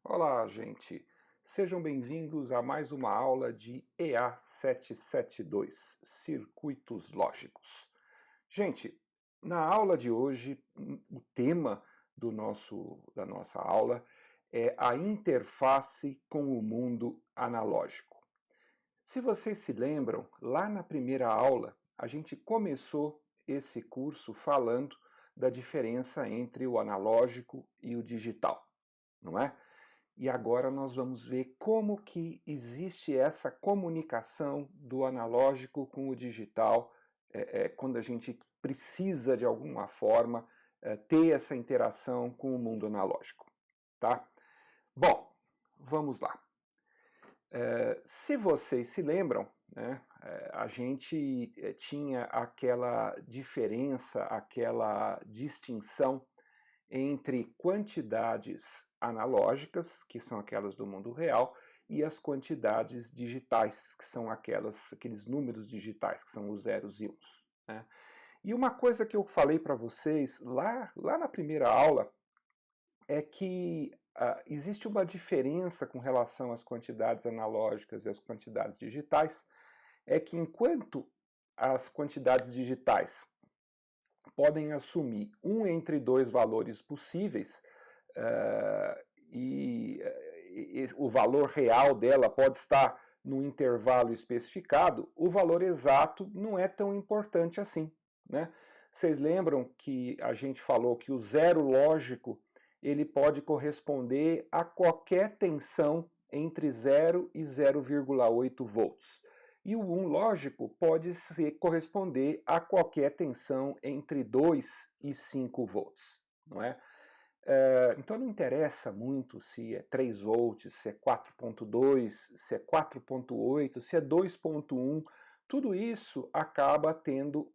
Olá, gente! Sejam bem-vindos a mais uma aula de EA 772, Circuitos Lógicos. Gente, na aula de hoje, o tema da nossa aula é a interface com o mundo analógico. Se vocês se lembram, lá na primeira aula, a gente começou esse curso falando da diferença entre o analógico e o digital, não é? E agora nós vamos ver como que existe essa comunicação do analógico com o digital, quando a gente precisa, de alguma forma, ter essa interação com o mundo analógico. Tá? Bom, vamos lá. Se vocês se lembram, né, a gente tinha aquela diferença, aquela distinção entre quantidades analógicas, que são aquelas do mundo real, e as quantidades digitais, que são aqueles números digitais, que são os zeros e uns. Né? E uma coisa que eu falei para vocês lá na primeira aula é que existe uma diferença com relação às quantidades analógicas e às quantidades digitais, é que enquanto as quantidades digitais podem assumir um entre dois valores possíveis, e o valor real dela pode estar num intervalo especificado, o valor exato não é tão importante assim. Né? Vocês lembram que a gente falou que o zero lógico ele pode corresponder a qualquer tensão entre 0 e 0,8 volts. E o 1 lógico pode corresponder a qualquer tensão entre 2 e 5 volts. Não é? Então não interessa muito se é 3 volts, se é 4.2, se é 4.8, se é 2.1, tudo isso acaba tendo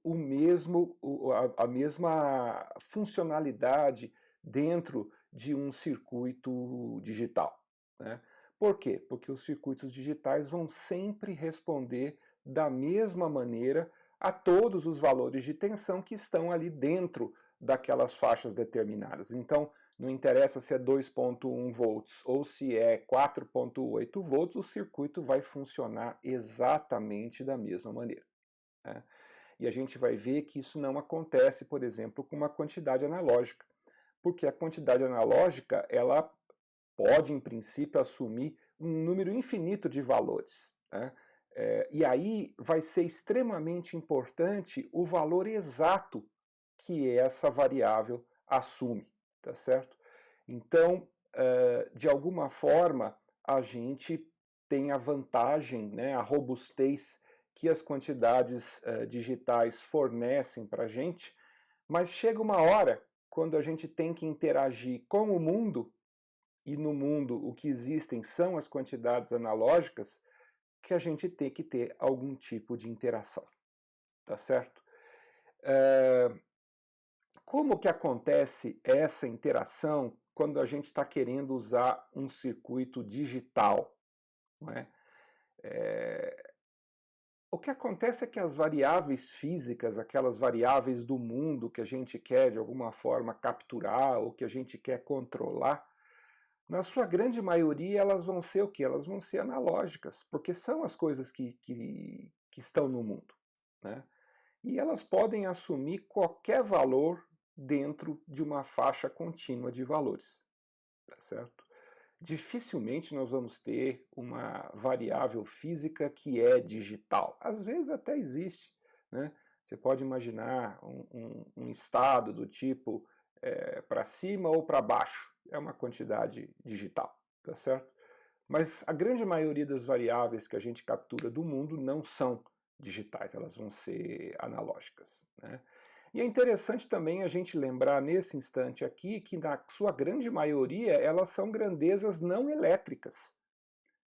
a mesma funcionalidade dentro de um circuito digital. Né? Por quê? Porque os circuitos digitais vão sempre responder da mesma maneira a todos os valores de tensão que estão ali dentro daquelas faixas determinadas. Então, não interessa se é 2.1 volts ou se é 4.8 volts, o circuito vai funcionar exatamente da mesma maneira. Né? E a gente vai ver que isso não acontece, por exemplo, com uma quantidade analógica, porque a quantidade analógica ela pode, em princípio, assumir um número infinito de valores. Né? E aí vai ser extremamente importante o valor exato que essa variável assume, tá certo? Então, de alguma forma, a gente tem a vantagem, né, a robustez que as quantidades digitais fornecem para a gente, mas chega uma hora, quando a gente tem que interagir com o mundo, e no mundo o que existem são as quantidades analógicas, que a gente tem que ter algum tipo de interação, tá certo? Como que acontece essa interação quando a gente está querendo usar um circuito digital? Não é? O que acontece é que as variáveis físicas, aquelas variáveis do mundo que a gente quer de alguma forma capturar ou que a gente quer controlar, na sua grande maioria elas vão ser o quê? Elas vão ser analógicas, porque são as coisas que estão no mundo. Né? E elas podem assumir qualquer valor dentro de uma faixa contínua de valores, tá certo? Dificilmente nós vamos ter uma variável física que é digital. Às vezes até existe, né? Você pode imaginar um estado do tipo para cima ou para baixo, é uma quantidade digital, tá certo? Mas a grande maioria das variáveis que a gente captura do mundo não são digitais, elas vão ser analógicas. Né? E é interessante também a gente lembrar nesse instante aqui que na sua grande maioria elas são grandezas não elétricas.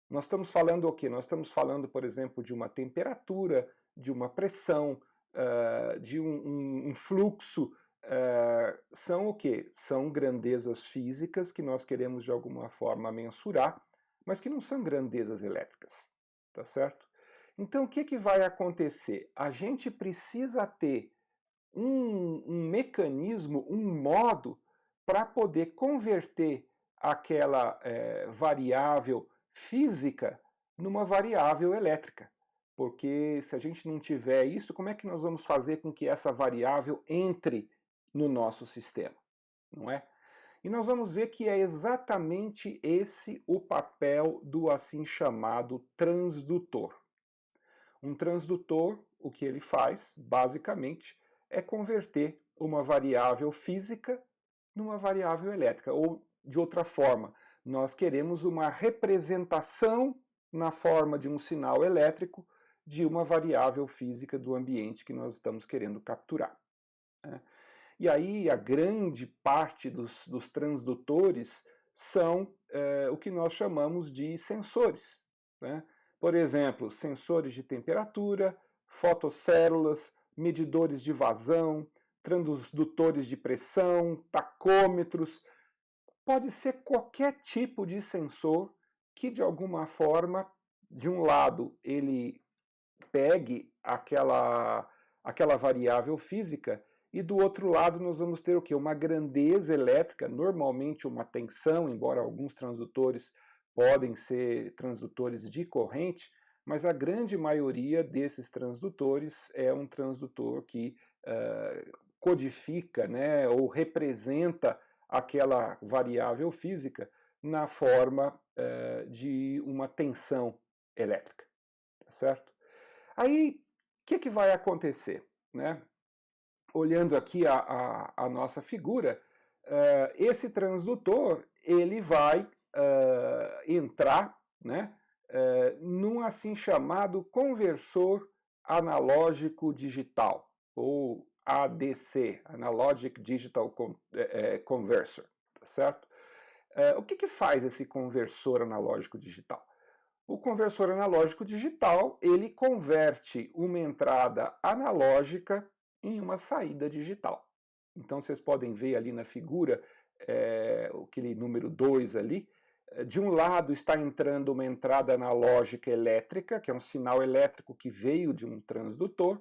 Nós estamos falando o quê? Nós estamos falando, por exemplo, de uma temperatura, de uma pressão, de um fluxo. São o quê? São grandezas físicas que nós queremos de alguma forma mensurar, mas que não são grandezas elétricas, tá certo? Então o que vai acontecer? A gente precisa ter um mecanismo, um modo para poder converter aquela variável física numa variável elétrica. Porque se a gente não tiver isso, como é que nós vamos fazer com que essa variável entre no nosso sistema? Não é? E nós vamos ver que é exatamente esse o papel do assim chamado transdutor. Um transdutor, o que ele faz, basicamente, é converter uma variável física numa variável elétrica. Ou, de outra forma, nós queremos uma representação na forma de um sinal elétrico de uma variável física do ambiente que nós estamos querendo capturar. Né? E aí a grande parte dos transdutores são o que nós chamamos de sensores. Né? Por exemplo, sensores de temperatura, fotocélulas, medidores de vazão, transdutores de pressão, tacômetros. Pode ser qualquer tipo de sensor que, de alguma forma, de um lado, ele pegue aquela variável física e do outro lado nós vamos ter o quê? Uma grandeza elétrica, normalmente uma tensão, embora alguns transdutores podem ser transdutores de corrente, mas a grande maioria desses transdutores é um transdutor que codifica, né, ou representa aquela variável física na forma de uma tensão elétrica, tá certo? Aí, o que vai acontecer? Né? Olhando aqui a nossa figura, esse transdutor ele vai entrar, né, num assim chamado conversor analógico digital, ou ADC, Analogic Digital Converter, tá certo? O que faz esse conversor analógico digital? O conversor analógico digital, ele converte uma entrada analógica em uma saída digital. Então vocês podem ver ali na figura, aquele número 2 ali, de um lado está entrando uma entrada analógica elétrica, que é um sinal elétrico que veio de um transdutor,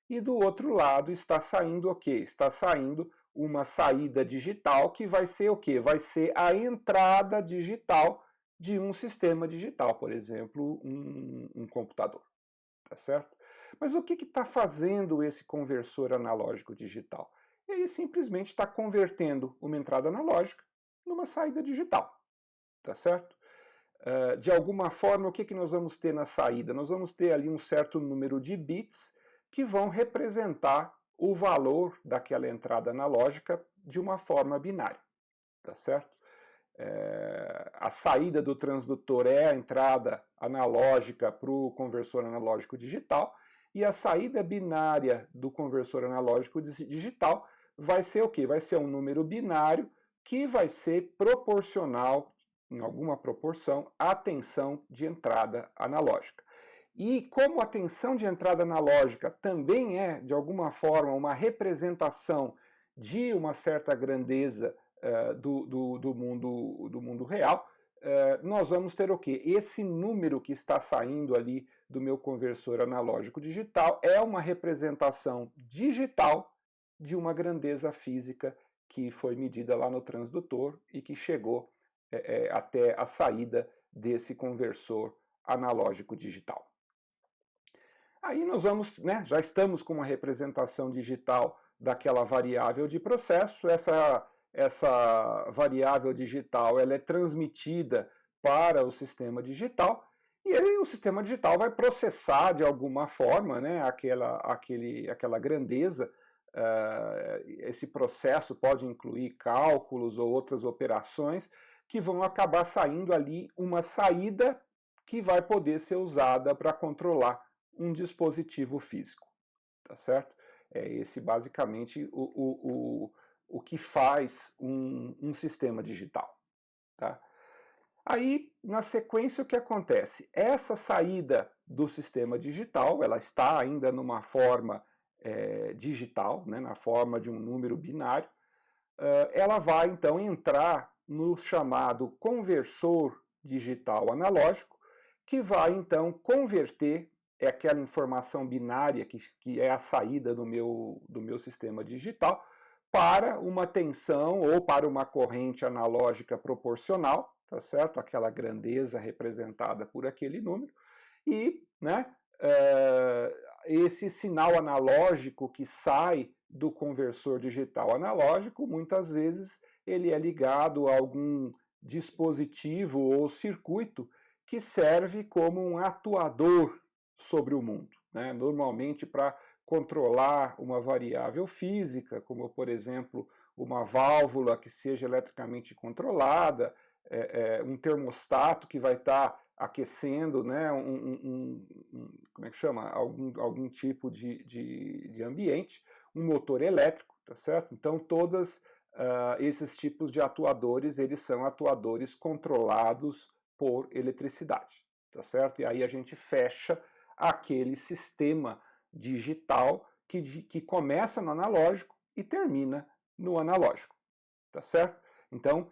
e do outro lado está saindo o quê? Está saindo uma saída digital que vai ser o quê? Vai ser a entrada digital de um sistema digital, por exemplo, um computador, tá certo? Mas o que está fazendo esse conversor analógico digital? Ele simplesmente está convertendo uma entrada analógica numa saída digital, tá certo? De alguma forma, o que nós vamos ter na saída? Nós vamos ter ali um certo número de bits que vão representar o valor daquela entrada analógica de uma forma binária, tá certo? A saída do transdutor é a entrada analógica para o conversor analógico digital, e a saída binária do conversor analógico digital vai ser o quê? Vai ser um número binário que vai ser proporcional, em alguma proporção, à tensão de entrada analógica. E como a tensão de entrada analógica também é, de alguma forma, uma representação de uma certa grandeza do mundo real, nós vamos ter o quê? Esse número que está saindo ali do meu conversor analógico digital é uma representação digital de uma grandeza física que foi medida lá no transdutor e que chegou até a saída desse conversor analógico digital. Aí nós vamos, né, já estamos com uma representação digital daquela variável de processo. Essa variável digital ela é transmitida para o sistema digital e o sistema digital vai processar de alguma forma, né, aquela grandeza. Esse processo pode incluir cálculos ou outras operações que vão acabar saindo ali uma saída que vai poder ser usada para controlar um dispositivo físico, tá certo? É esse basicamente o que faz um sistema digital, tá? Aí, na sequência, o que acontece? Essa saída do sistema digital, ela está ainda numa forma digital, né, na forma de um número binário, ela vai então entrar no chamado conversor digital analógico, que vai então converter aquela informação binária que é a saída do meu sistema digital para uma tensão ou para uma corrente analógica proporcional, tá certo? Aquela grandeza representada por aquele número, e, né, esse sinal analógico que sai do conversor digital analógico, muitas vezes ele é ligado a algum dispositivo ou circuito que serve como um atuador sobre o mundo, né? Normalmente para controlar uma variável física, como, por exemplo, uma válvula que seja eletricamente controlada, um termostato que vai estar aquecendo, né, como é que chama? Algum tipo de ambiente, um motor elétrico, tá certo? Então, todos esses tipos de atuadores, eles são atuadores controlados por eletricidade, tá certo? E aí a gente fecha aquele sistema digital que começa no analógico e termina no analógico, tá certo? Então,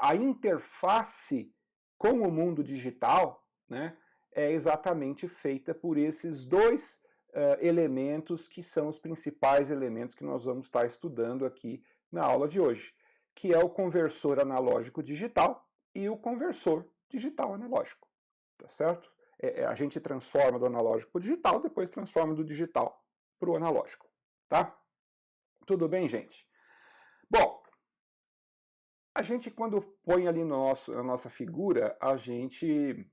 a interface com o mundo digital, né, é exatamente feita por esses dois elementos que são os principais elementos que nós vamos estar estudando aqui na aula de hoje, que é o conversor analógico digital e o conversor digital analógico, tá certo? A gente transforma do analógico para o digital, depois transforma do digital para o analógico, tá? Tudo bem, gente? Bom, a gente, quando põe ali na nossa figura, a gente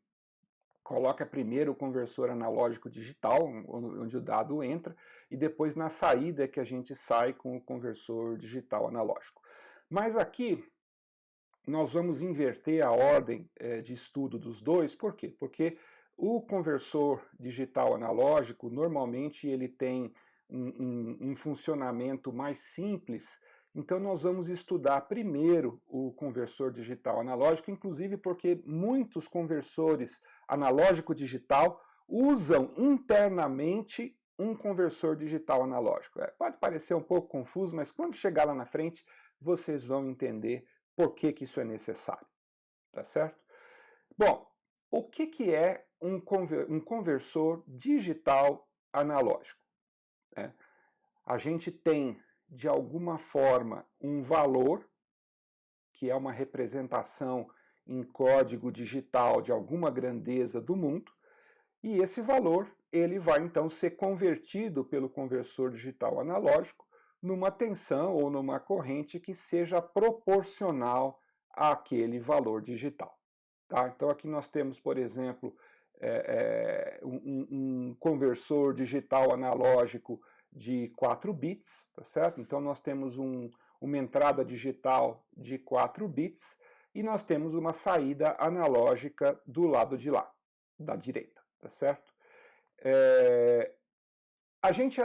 coloca primeiro o conversor analógico digital, onde o dado entra, e depois na saída é que a gente sai com o conversor digital analógico. Mas aqui nós vamos inverter a ordem de estudo dos dois, por quê? Porque o conversor digital analógico, normalmente ele tem um funcionamento mais simples, então nós vamos estudar primeiro o conversor digital analógico, inclusive porque muitos conversores analógico-digital usam internamente um conversor digital analógico. Pode parecer um pouco confuso, mas quando chegar lá na frente, vocês vão entender por que isso é necessário, tá certo? Bom, o que é um conversor digital analógico? A gente tem, de alguma forma, um valor, que é uma representação em código digital de alguma grandeza do mundo, e esse valor ele vai então ser convertido pelo conversor digital analógico numa tensão ou numa corrente que seja proporcional àquele valor digital. Tá? Então aqui nós temos, por exemplo, um conversor digital analógico de 4 bits, tá certo? Então nós temos uma entrada digital de 4 bits e nós temos uma saída analógica do lado de lá, da direita, tá certo?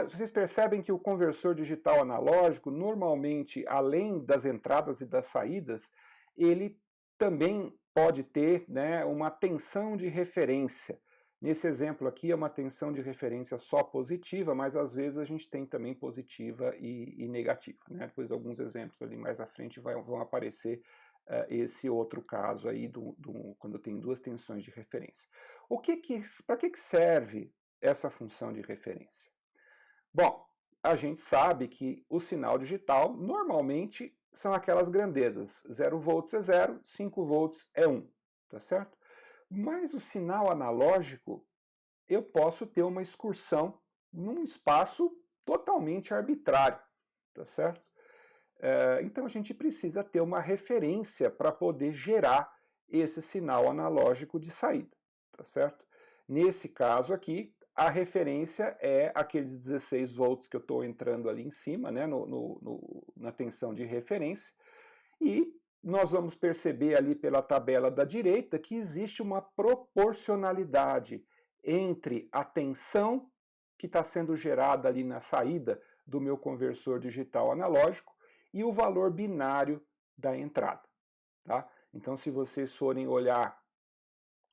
Vocês percebem que o conversor digital analógico, normalmente, além das entradas e das saídas, ele também pode ter, né, uma tensão de referência. Nesse exemplo aqui é uma tensão de referência só positiva, mas às vezes a gente tem também positiva e negativa, né? Depois alguns exemplos ali mais à frente vão aparecer esse outro caso aí quando tem duas tensões de referência. Para que serve essa função de referência? Bom, a gente sabe que o sinal digital normalmente são aquelas grandezas, 0 volts é 0, 5 volts é 1, tá certo? Mas o sinal analógico, eu posso ter uma excursão num espaço totalmente arbitrário, tá certo? Então a gente precisa ter uma referência para poder gerar esse sinal analógico de saída, tá certo? Nesse caso aqui, a referência é aqueles 16 volts que eu estou entrando ali em cima, né, na tensão de referência, e nós vamos perceber ali pela tabela da direita que existe uma proporcionalidade entre a tensão que está sendo gerada ali na saída do meu conversor digital analógico e o valor binário da entrada. Tá? Então, se vocês forem olhar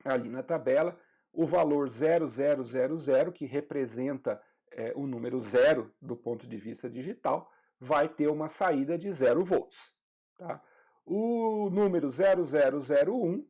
ali na tabela, o valor 0000, que representa o número zero do ponto de vista digital, vai ter uma saída de 0 volts. Tá? O número 0001,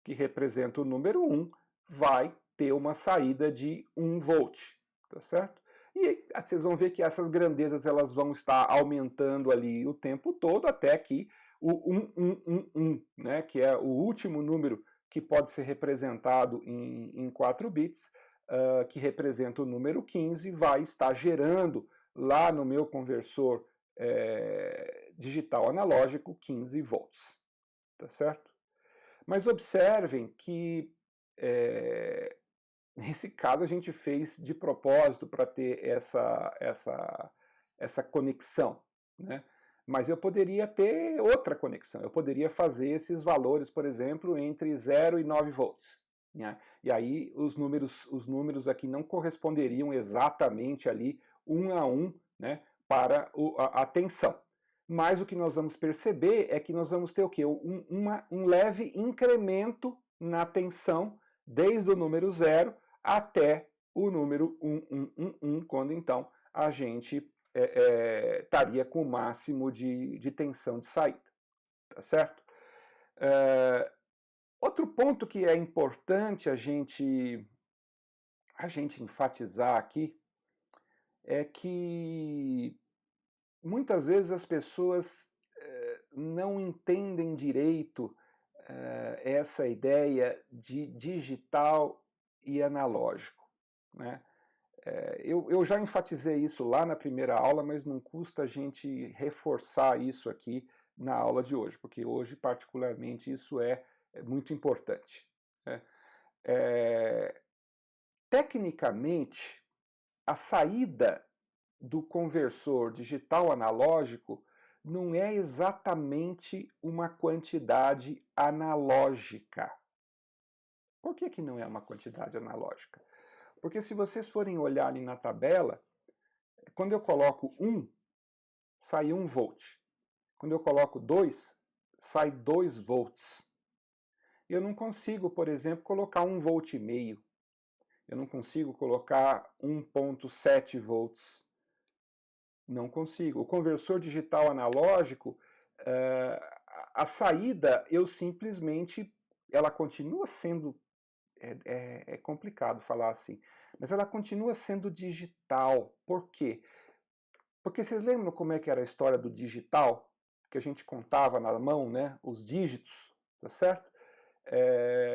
que representa o número 1, vai ter uma saída de 1 volt. Tá certo? E vocês vão ver que essas grandezas elas vão estar aumentando ali o tempo todo, até que o 1111, né, que é o último número que pode ser representado em 4 bits, que representa o número 15, vai estar gerando lá no meu conversor digital analógico 15 volts, tá certo? Mas observem que nesse caso a gente fez de propósito para ter essa conexão, né? Mas eu poderia ter outra conexão, eu poderia fazer esses valores, por exemplo, entre 0 e 9 volts. Né? E aí os números aqui não corresponderiam exatamente ali 1 a 1, né, para a tensão. Mas o que nós vamos perceber é que nós vamos ter o quê? Um leve incremento na tensão desde o número 0 até o número 1111, quando então a gente estaria com o máximo de tensão de saída, tá certo? Outro ponto que é importante a gente enfatizar aqui é que muitas vezes as pessoas não entendem direito essa ideia de digital e analógico, né? Eu já enfatizei isso lá na primeira aula, mas não custa a gente reforçar isso aqui na aula de hoje, porque hoje, particularmente, isso é muito importante. Né? Tecnicamente, a saída do conversor digital analógico não é exatamente uma quantidade analógica. Por que não é uma quantidade analógica? Porque se vocês forem olhar ali na tabela, quando eu coloco 1, sai 1 volt. Quando eu coloco 2, sai 2 volts. Eu não consigo, por exemplo, colocar 1,5 volt. Eu não consigo colocar 1,7 volts. Não consigo. O conversor digital analógico, a saída, eu simplesmente, ela continua sendo, é complicado falar assim, mas ela continua sendo digital. Por quê? Porque vocês lembram como é que era a história do digital? Que a gente contava na mão, né? Os dígitos, tá certo?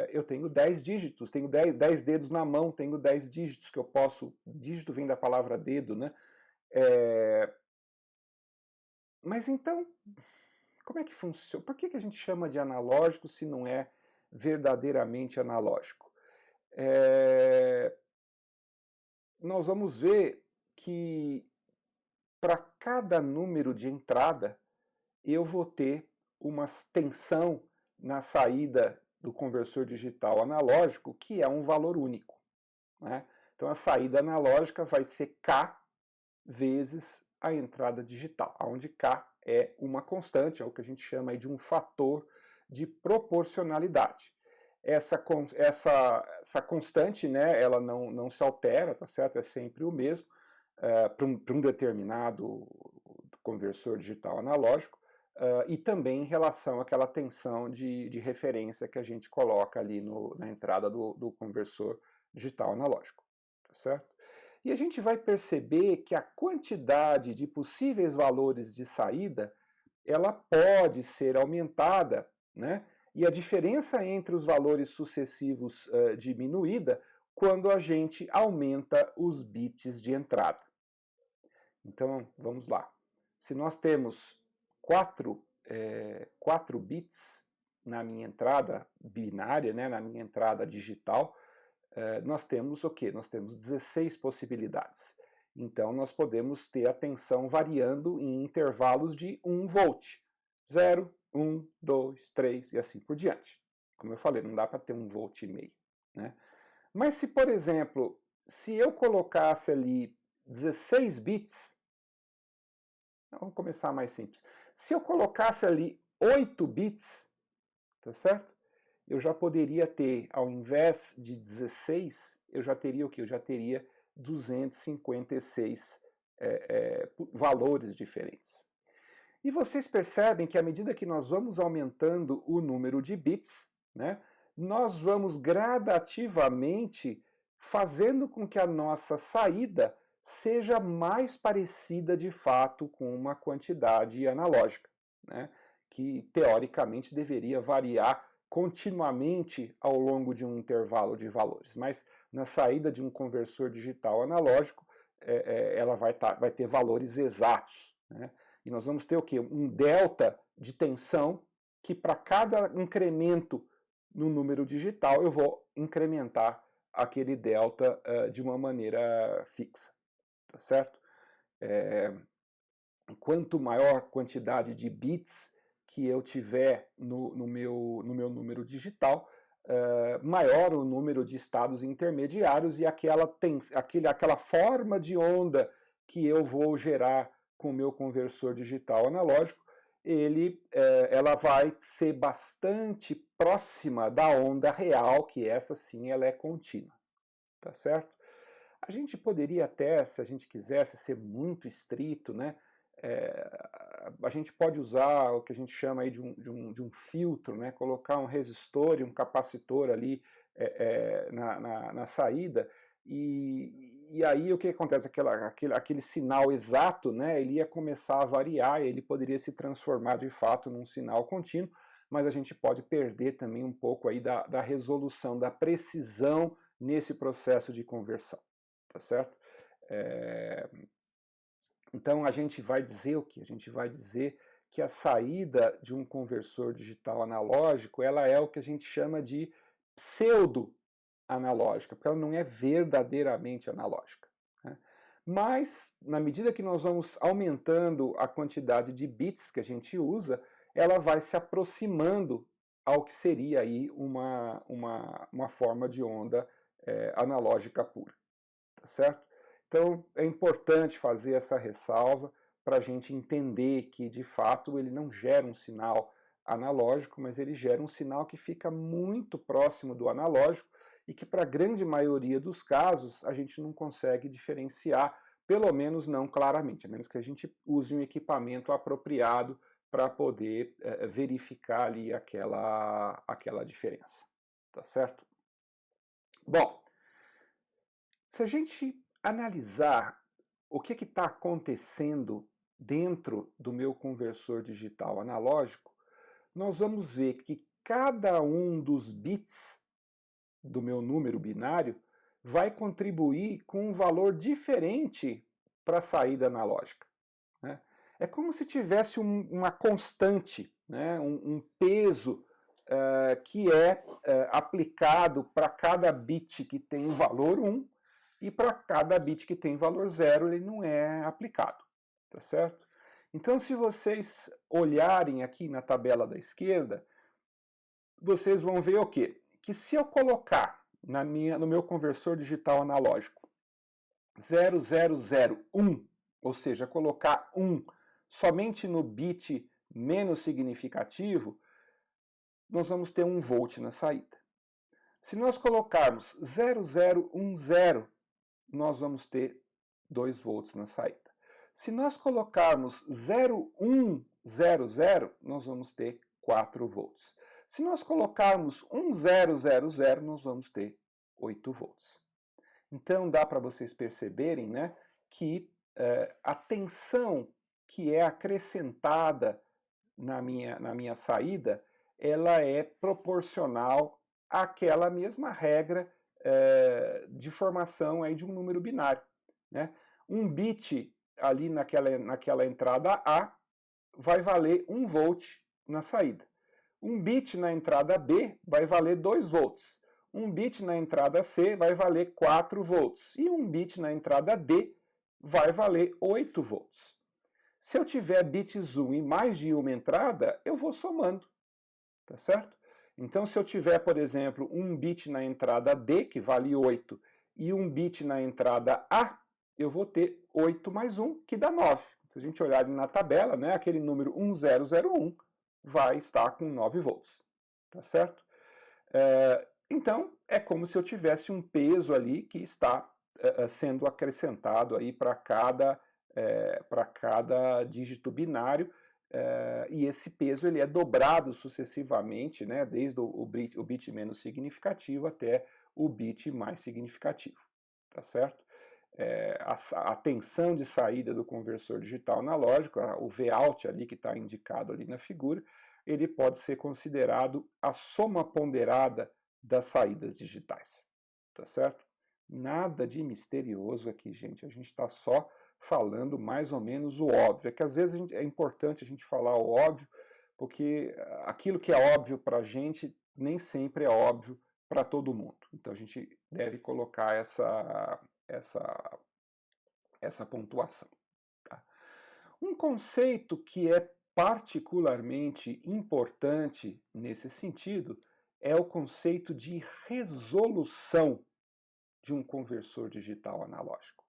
Eu tenho 10 dígitos, tenho 10 dedos na mão, tenho 10 dígitos que eu posso... Dígito vem da palavra dedo, né? Mas então, como é que funciona? Por que a gente chama de analógico se não é verdadeiramente analógico? Nós vamos ver que para cada número de entrada eu vou ter uma tensão na saída do conversor digital analógico, que é um valor único. Né? Então a saída analógica vai ser K vezes a entrada digital, onde K é uma constante, é o que a gente chama de um fator de proporcionalidade. Essa constante, né, ela não se altera, tá certo? É sempre o mesmo para um determinado conversor digital analógico, e também em relação àquela tensão de referência que a gente coloca ali na entrada do conversor digital analógico, tá certo? E a gente vai perceber que a quantidade de possíveis valores de saída, ela pode ser aumentada, né? E a diferença entre os valores sucessivos diminuída quando a gente aumenta os bits de entrada. Então, vamos lá. Se nós temos 4 bits na minha entrada binária, né, na minha entrada digital, nós temos o quê? Nós temos 16 possibilidades. Então, nós podemos ter a tensão variando em intervalos de 1 volt. 0, 1, 2, 3 e assim por diante. Como eu falei, não dá para ter 1,5 volt. Né? Mas se, por exemplo, se eu colocasse ali 16 bits, vamos começar mais simples. Se eu colocasse ali 8 bits, tá certo? Eu já poderia ter, ao invés de 16, eu já teria o quê? Eu já teria 256 valores diferentes. E vocês percebem que à medida que nós vamos aumentando o número de bits, né, nós vamos gradativamente fazendo com que a nossa saída seja mais parecida de fato com uma quantidade analógica, né, que teoricamente deveria variar continuamente ao longo de um intervalo de valores. Mas na saída de um conversor digital analógico, ela vai ter valores exatos, né? E nós vamos ter o quê? Um delta de tensão que para cada incremento no número digital eu vou incrementar aquele delta de uma maneira fixa, tá certo? Quanto maior quantidade de bits que eu tiver no meu número digital, maior o número de estados intermediários e aquela forma de onda que eu vou gerar com o meu conversor digital analógico, ela vai ser bastante próxima da onda real, que essa sim ela é contínua, tá certo? A gente poderia até, se a gente quisesse ser muito estrito, né, a gente pode usar o que a gente chama aí de um filtro, né, colocar um resistor e um capacitor ali na saída, e aí o que acontece? Aquele sinal exato, né, ele ia começar a variar, ele poderia se transformar de fato num sinal contínuo, mas a gente pode perder também um pouco aí da resolução, da precisão nesse processo de conversão, tá certo? Então a gente vai dizer o que? A gente vai dizer que a saída de um conversor digital analógico, ela é o que a gente chama de pseudo-analógica, porque ela não é verdadeiramente analógica, né? Mas, na medida que nós vamos aumentando a quantidade de bits que a gente usa, ela vai se aproximando ao que seria aí uma forma de onda analógica pura, tá certo? Então é importante fazer essa ressalva para a gente entender que de fato ele não gera um sinal analógico, mas ele gera um sinal que fica muito próximo do analógico e que para a grande maioria dos casos a gente não consegue diferenciar, pelo menos não claramente, a menos que a gente use um equipamento apropriado para poder verificar ali aquela diferença, tá certo? Bom, se a gente analisar o que está acontecendo dentro do meu conversor digital analógico, nós vamos ver que cada um dos bits do meu número binário vai contribuir com um valor diferente para a saída analógica, né? É como se tivesse uma constante, né? um peso que é aplicado para cada bit que tem o valor 1, e para cada bit que tem valor 0 ele não é aplicado, tá certo? Então, se vocês olharem aqui na tabela da esquerda, vocês vão ver o quê? Que se eu colocar no meu conversor digital analógico 0001, ou seja, colocar 1 somente no bit menos significativo, nós vamos ter 1 volt na saída. Se nós colocarmos 0010, nós vamos ter 2 volts na saída. Se nós colocarmos 0100, nós vamos ter 4 volts. Se nós colocarmos 1000, nós vamos ter 8 volts. Então dá para vocês perceberem, né, que a tensão que é acrescentada na minha saída, ela é proporcional àquela mesma regra de formação aí de um número binário, né? Um bit ali naquela entrada A vai valer 1 volt na saída. Um bit na entrada B vai valer 2 volts. Um bit na entrada C vai valer 4 volts. E um bit na entrada D vai valer 8 volts. Se eu tiver bits 1 e mais de uma entrada, eu vou somando, tá certo? Então, se eu tiver, por exemplo, um bit na entrada D, que vale 8, e um bit na entrada A, eu vou ter 8 mais 1, que dá 9. Se a gente olhar na tabela, né, aquele número 1001 vai estar com 9 volts, tá certo? Então, é como se eu tivesse um peso ali que está sendo acrescentado aí para cada dígito binário, e esse peso ele é dobrado sucessivamente, né, desde o bit menos significativo até o bit mais significativo, tá certo? a tensão de saída do conversor digital analógico, o Vout ali que está indicado ali na figura, ele pode ser considerado a soma ponderada das saídas digitais, tá certo? Nada de misterioso aqui, gente, a gente está só falando mais ou menos o óbvio. É que às vezes é importante a gente falar o óbvio, porque aquilo que é óbvio para a gente nem sempre é óbvio para todo mundo. Então a gente deve colocar essa pontuação. Tá? Um conceito que é particularmente importante nesse sentido é o conceito de resolução de um conversor digital analógico.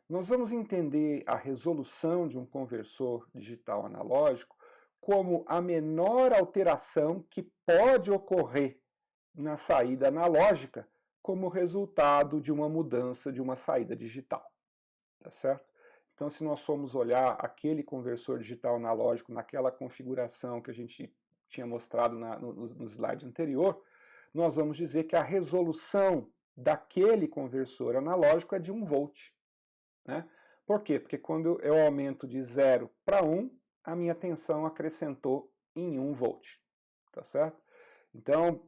Nós vamos entender a resolução de um conversor digital analógico como a menor alteração que pode ocorrer na saída analógica como resultado de uma mudança de uma saída digital, tá certo? Então, se nós formos olhar aquele conversor digital analógico naquela configuração que a gente tinha mostrado no slide anterior, nós vamos dizer que a resolução daquele conversor analógico é de 1 volt. Né? Por quê? Porque quando eu aumento de 0 para 1, a minha tensão acrescentou em 1 volt. Tá certo? Então,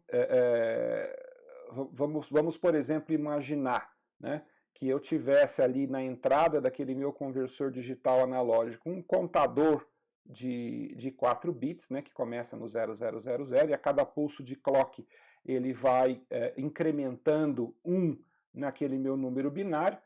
vamos, por exemplo, imaginar, né, que eu tivesse ali na entrada daquele meu conversor digital analógico um contador de 4 bits, né, que começa no 0000, e a cada pulso de clock ele vai incrementando 1 naquele meu número binário.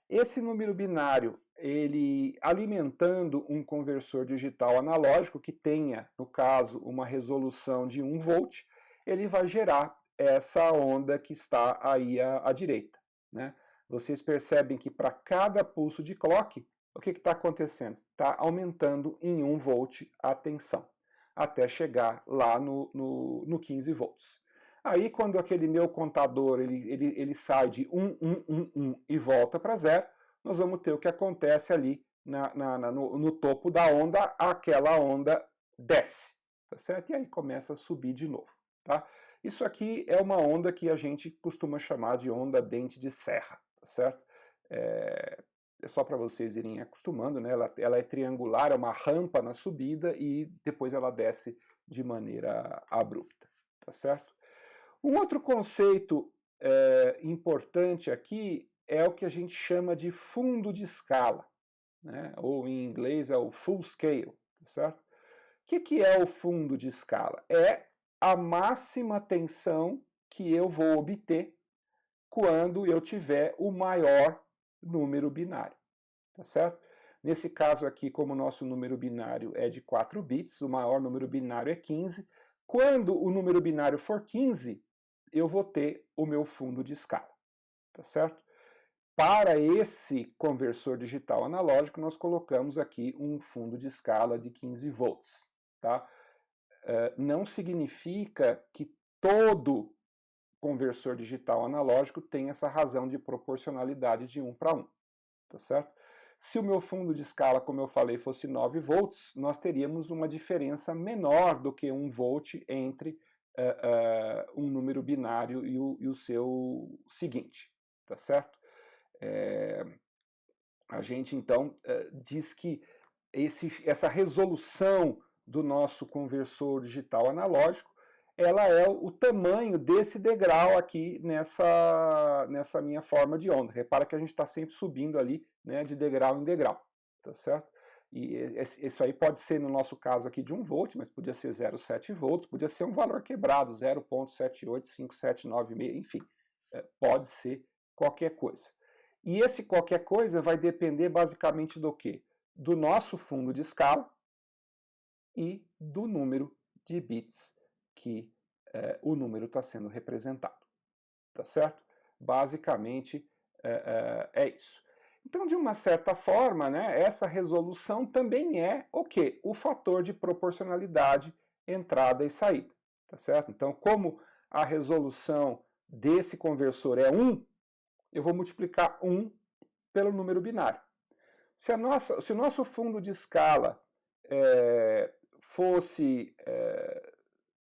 Esse número binário, ele alimentando um conversor digital analógico que tenha, no caso, uma resolução de 1 volt, ele vai gerar essa onda que está aí à direita. Né? Vocês percebem que para cada pulso de clock, o que está acontecendo? Está aumentando em 1 volt a tensão, até chegar lá no 15 volts. Aí, quando aquele meu contador ele sai de 1, 1, 1, 1 e volta para 0, nós vamos ter o que acontece ali no topo da onda, aquela onda desce, tá certo? E aí começa a subir de novo, tá? Isso aqui é uma onda que a gente costuma chamar de onda dente de serra, tá certo? É só para vocês irem acostumando, né? Ela é triangular, é uma rampa na subida e depois ela desce de maneira abrupta, tá certo? Um outro conceito importante aqui é o que a gente chama de fundo de escala, né? Ou em inglês é o full scale, tá certo? O que é o fundo de escala? É a máxima tensão que eu vou obter quando eu tiver o maior número binário, tá certo? Nesse caso aqui, como o nosso número binário é de 4 bits, o maior número binário é 15. Quando o número binário for 15, eu vou ter o meu fundo de escala, tá certo? Para esse conversor digital analógico, nós colocamos aqui um fundo de escala de 15 volts, tá? Não significa que todo conversor digital analógico tem essa razão de proporcionalidade de 1 para 1, tá certo? Se o meu fundo de escala, como eu falei, fosse 9 volts, nós teríamos uma diferença menor do que 1 volt entre um número binário e o seu seguinte, tá certo? A gente, então, diz que essa resolução do nosso conversor digital analógico, ela é o tamanho desse degrau aqui nessa minha forma de onda. Repara que a gente está sempre subindo ali, né, de degrau em degrau, tá certo? E isso aí pode ser, no nosso caso aqui, de 1 volt, mas podia ser 0,7 volts, podia ser um valor quebrado, 0,78579,6, enfim, pode ser qualquer coisa. E esse qualquer coisa vai depender basicamente do quê? Do nosso fundo de escala e do número de bits que o número está sendo representado, tá certo? Basicamente é isso. Então, de uma certa forma, né, essa resolução também é o quê? O fator de proporcionalidade entrada e saída, tá certo? Então, como a resolução desse conversor é 1, eu vou multiplicar 1 pelo número binário. Se o nosso fundo de escala fosse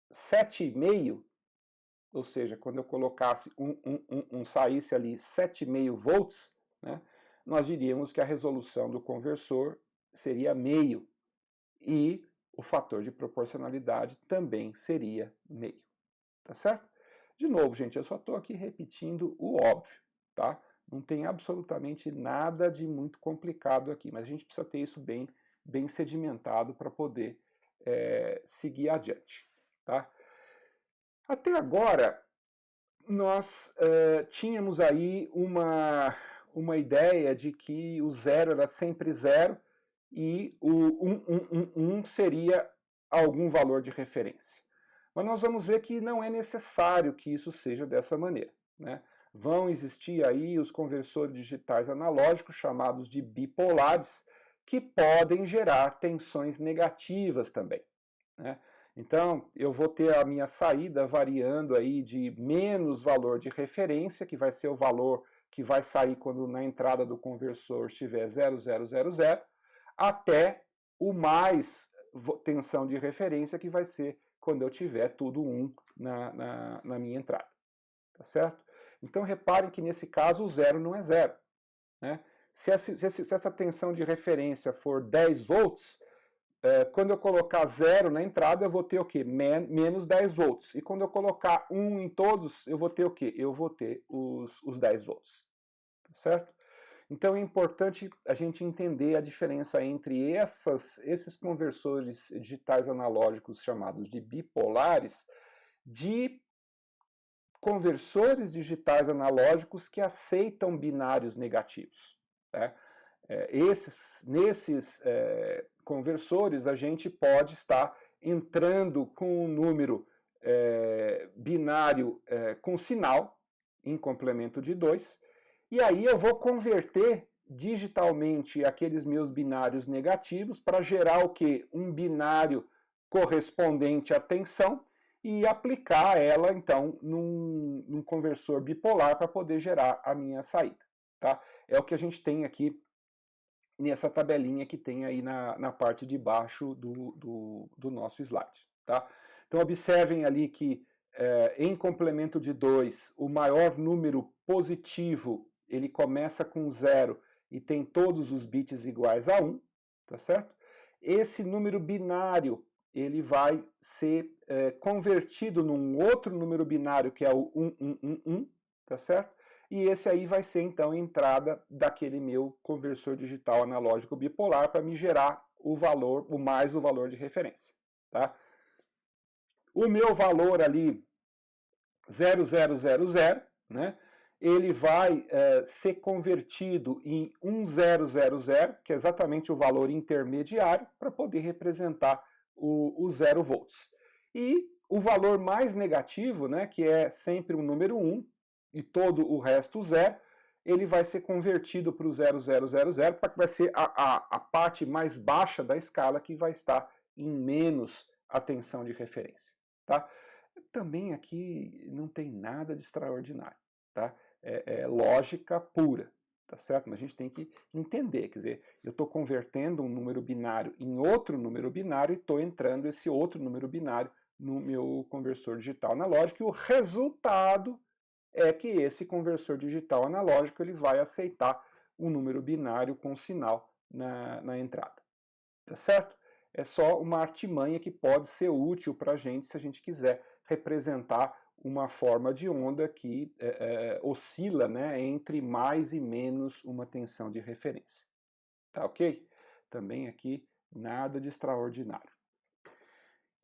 7,5, ou seja, quando eu colocasse saísse ali 7,5 volts, né, nós diríamos que a resolução do conversor seria meio e o fator de proporcionalidade também seria meio, tá certo? De novo, gente, eu só estou aqui repetindo o óbvio, tá? Não tem absolutamente nada de muito complicado aqui, mas a gente precisa ter isso bem sedimentado para poder seguir adiante, tá? Até agora, nós tínhamos aí uma ideia de que o zero era sempre zero e o 1 seria algum valor de referência. Mas nós vamos ver que não é necessário que isso seja dessa maneira, né? Vão existir aí os conversores digitais analógicos, chamados de bipolares, que podem gerar tensões negativas também, né? Então, eu vou ter a minha saída variando aí de menos valor de referência, que vai ser o valor que vai sair quando na entrada do conversor estiver 0000, até o mais tensão de referência, que vai ser quando eu tiver tudo 1 na minha entrada, tá certo? Então, reparem que nesse caso o zero não é zero, né? Se essa tensão de referência for 10 volts, quando eu colocar 0 na entrada, eu vou ter o quê? Menos 10 volts. E quando eu colocar 1 em todos, eu vou ter o quê? Eu vou ter os 10 volts. Tá certo? Então é importante a gente entender a diferença entre esses conversores digitais analógicos chamados de bipolares, de conversores digitais analógicos que aceitam binários negativos, né? Nesses conversores, a gente pode estar entrando com um número binário com sinal, em complemento de 2, e aí eu vou converter digitalmente aqueles meus binários negativos para gerar o quê? Um binário correspondente à tensão e aplicar ela, então, num conversor bipolar para poder gerar a minha saída, tá? É o que a gente tem aqui nessa tabelinha que tem aí na parte de baixo do nosso slide, tá? Então observem ali que em complemento de 2, o maior número positivo, ele começa com 0 e tem todos os bits iguais a 1, tá certo? Esse número binário, ele vai ser convertido num outro número binário, que é o 1111, tá certo? E esse aí vai ser, então, a entrada daquele meu conversor digital analógico bipolar para me gerar o valor, mais o valor de referência, tá? O meu valor ali, 0000, né? Ele vai ser convertido em 1000, que é exatamente o valor intermediário, para poder representar o 0 volts. E o valor mais negativo, né, que é sempre o número 1, e todo o resto 0, ele vai ser convertido para o 0000, para que vai ser a parte mais baixa da escala, que vai estar em menos a tensão de referência, tá? Também aqui não tem nada de extraordinário, tá? É lógica pura, tá certo? Mas a gente tem que entender, quer dizer, eu estou convertendo um número binário em outro número binário e estou entrando esse outro número binário no meu conversor digital analógico, e o resultado é que esse conversor digital analógico ele vai aceitar um número binário com sinal na entrada, tá certo? É só uma artimanha que pode ser útil para a gente se a gente quiser representar uma forma de onda que oscila, né, entre mais e menos uma tensão de referência. Tá ok? Também aqui nada de extraordinário.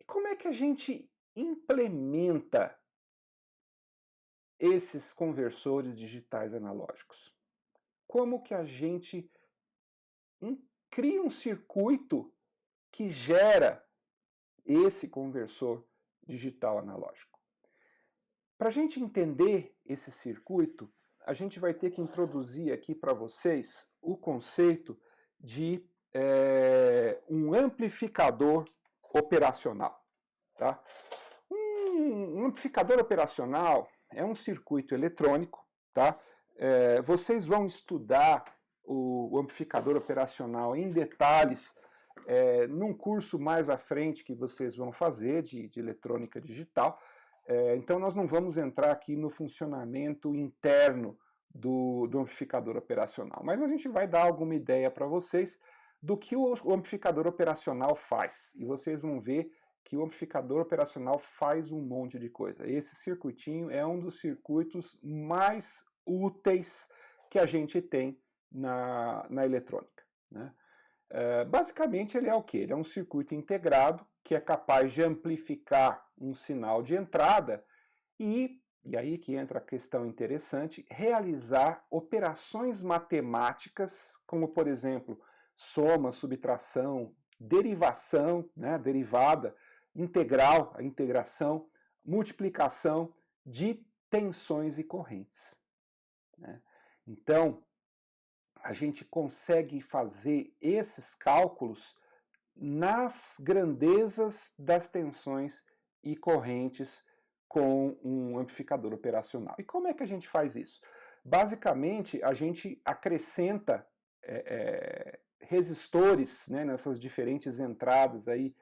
E como é que a gente implementa esses conversores digitais analógicos? Como que a gente cria um circuito que gera esse conversor digital analógico? Para a gente entender esse circuito, a gente vai ter que introduzir aqui para vocês o conceito de um amplificador operacional, tá? Um amplificador operacional é um circuito eletrônico, tá? Vocês vão estudar o amplificador operacional em detalhes num curso mais à frente que vocês vão fazer de eletrônica digital. Então nós não vamos entrar aqui no funcionamento interno do amplificador operacional. Mas a gente vai dar alguma ideia para vocês do que o amplificador operacional faz. E vocês vão ver que o amplificador operacional faz um monte de coisa. Esse circuitinho é um dos circuitos mais úteis que a gente tem na eletrônica, né? Basicamente ele é o quê? Ele é um circuito integrado que é capaz de amplificar um sinal de entrada e aí que entra a questão interessante, realizar operações matemáticas, como por exemplo, soma, subtração, derivação, né, derivada, integral, a integração, multiplicação de tensões e correntes, né? Então, a gente consegue fazer esses cálculos nas grandezas das tensões e correntes com um amplificador operacional. E como é que a gente faz isso? Basicamente, a gente acrescenta resistores, né, nessas diferentes entradas aí,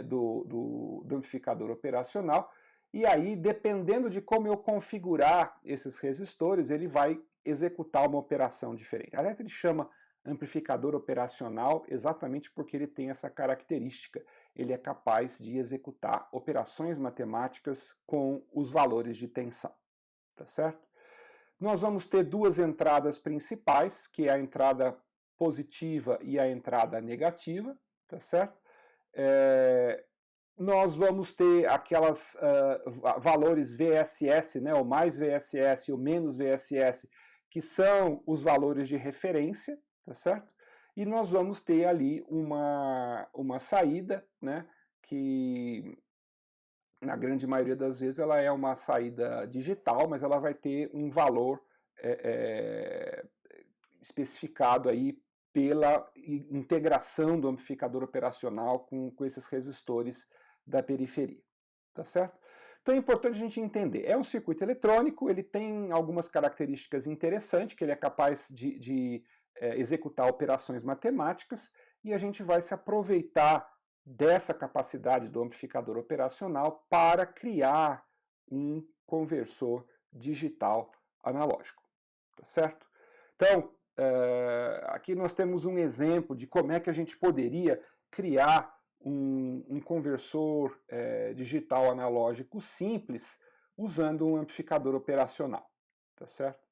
do amplificador operacional, e aí, dependendo de como eu configurar esses resistores, ele vai executar uma operação diferente. Aliás, ele chama amplificador operacional exatamente porque ele tem essa característica. Ele é capaz de executar operações matemáticas com os valores de tensão, tá certo? Nós vamos ter duas entradas principais, que é a entrada positiva e a entrada negativa, tá certo? Nós vamos ter aquelas valores VSS, né, o mais VSS e o menos VSS, que são os valores de referência, tá certo? E nós vamos ter ali uma saída, né, que na grande maioria das vezes ela é uma saída digital, mas ela vai ter um valor especificado aí pela integração do amplificador operacional com esses resistores da periferia, tá certo? Então é importante a gente entender, é um circuito eletrônico, ele tem algumas características interessantes, que ele é capaz de executar operações matemáticas, e a gente vai se aproveitar dessa capacidade do amplificador operacional para criar um conversor digital analógico, tá certo? Então, aqui nós temos um exemplo de como é que a gente poderia criar um conversor digital analógico simples usando um amplificador operacional, tá certo?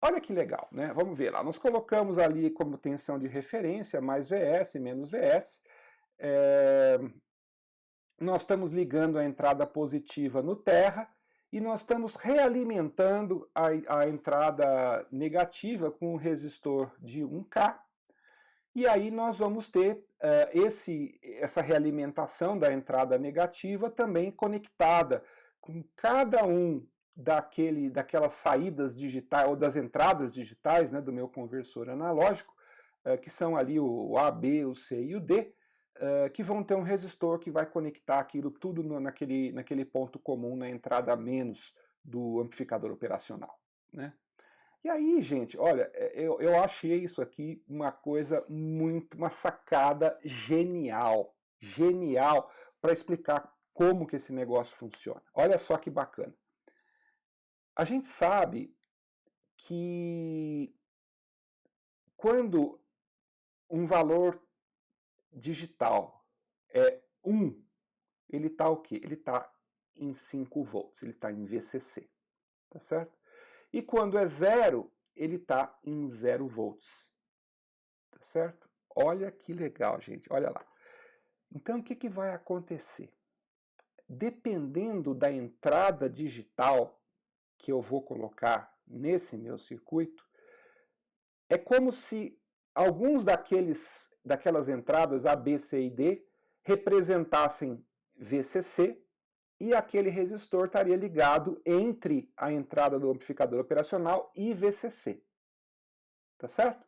Olha que legal, né? Vamos ver lá. Nós colocamos ali como tensão de referência mais VS, menos VS. Nós estamos ligando a entrada positiva no terra e nós estamos realimentando a entrada negativa com um resistor de 1K. E aí nós vamos ter essa realimentação da entrada negativa também conectada com cada um daquelas saídas digitais, ou das entradas digitais, né, do meu conversor analógico, que são ali o A, B, o C e o D, que vão ter um resistor que vai conectar aquilo tudo naquele ponto comum na entrada menos do amplificador operacional, né? E aí, gente, olha, eu achei isso aqui uma sacada genial, genial, para explicar como que esse negócio funciona. Olha só que bacana. A gente sabe que quando um valor digital é 1, ele está o quê? Ele está em 5 volts, ele está em VCC, tá certo? E quando é 0, ele está em 0 volts, tá certo? Olha que legal, gente, olha lá. Então, o que vai acontecer? Dependendo da entrada digital que eu vou colocar nesse meu circuito, é como se alguns daquelas entradas A, B, C e D representassem VCC, e aquele resistor estaria ligado entre a entrada do amplificador operacional e VCC. Tá certo?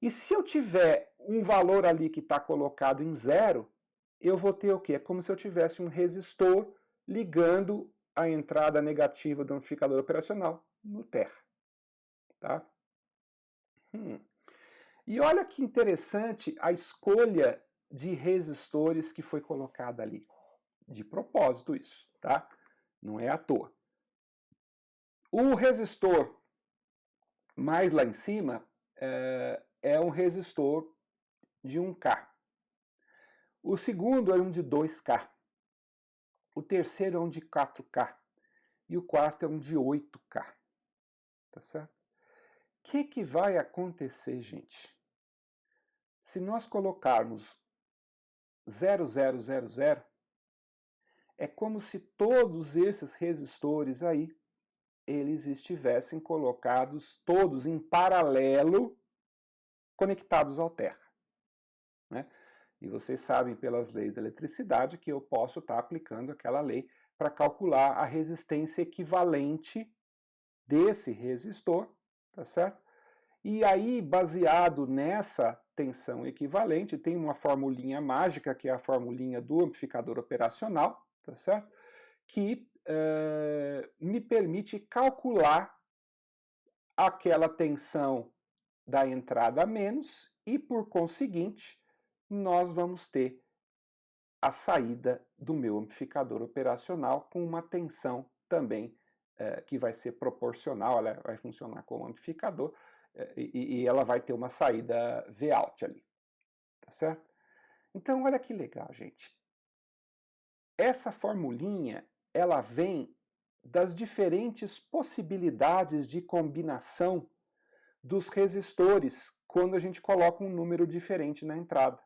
E se eu tiver um valor ali que está colocado em 0, eu vou ter o quê? É como se eu tivesse um resistor ligando a entrada negativa do amplificador operacional no terra. Tá? E olha que interessante a escolha de resistores que foi colocada ali. De propósito isso, tá? Não é à toa. O resistor mais lá em cima é um resistor de 1K. O segundo é um de 2K. O terceiro é um de 4K. E o quarto é um de 8K. Tá certo? O que vai acontecer, gente? Se nós colocarmos 0000, é como se todos esses resistores aí, eles estivessem colocados todos em paralelo, conectados ao terra. Né? E vocês sabem pelas leis da eletricidade que eu posso estar aplicando aquela lei para calcular a resistência equivalente desse resistor, tá certo? E aí, baseado nessa tensão equivalente, tem uma formulinha mágica, que é a formulinha do amplificador operacional, tá certo? Que me permite calcular aquela tensão da entrada menos e, por conseguinte, nós vamos ter a saída do meu amplificador operacional com uma tensão também que vai ser proporcional, ela vai funcionar como amplificador e ela vai ter uma saída Vout ali, tá certo? Então, olha que legal, gente. Essa formulinha, ela vem das diferentes possibilidades de combinação dos resistores quando a gente coloca um número diferente na entrada.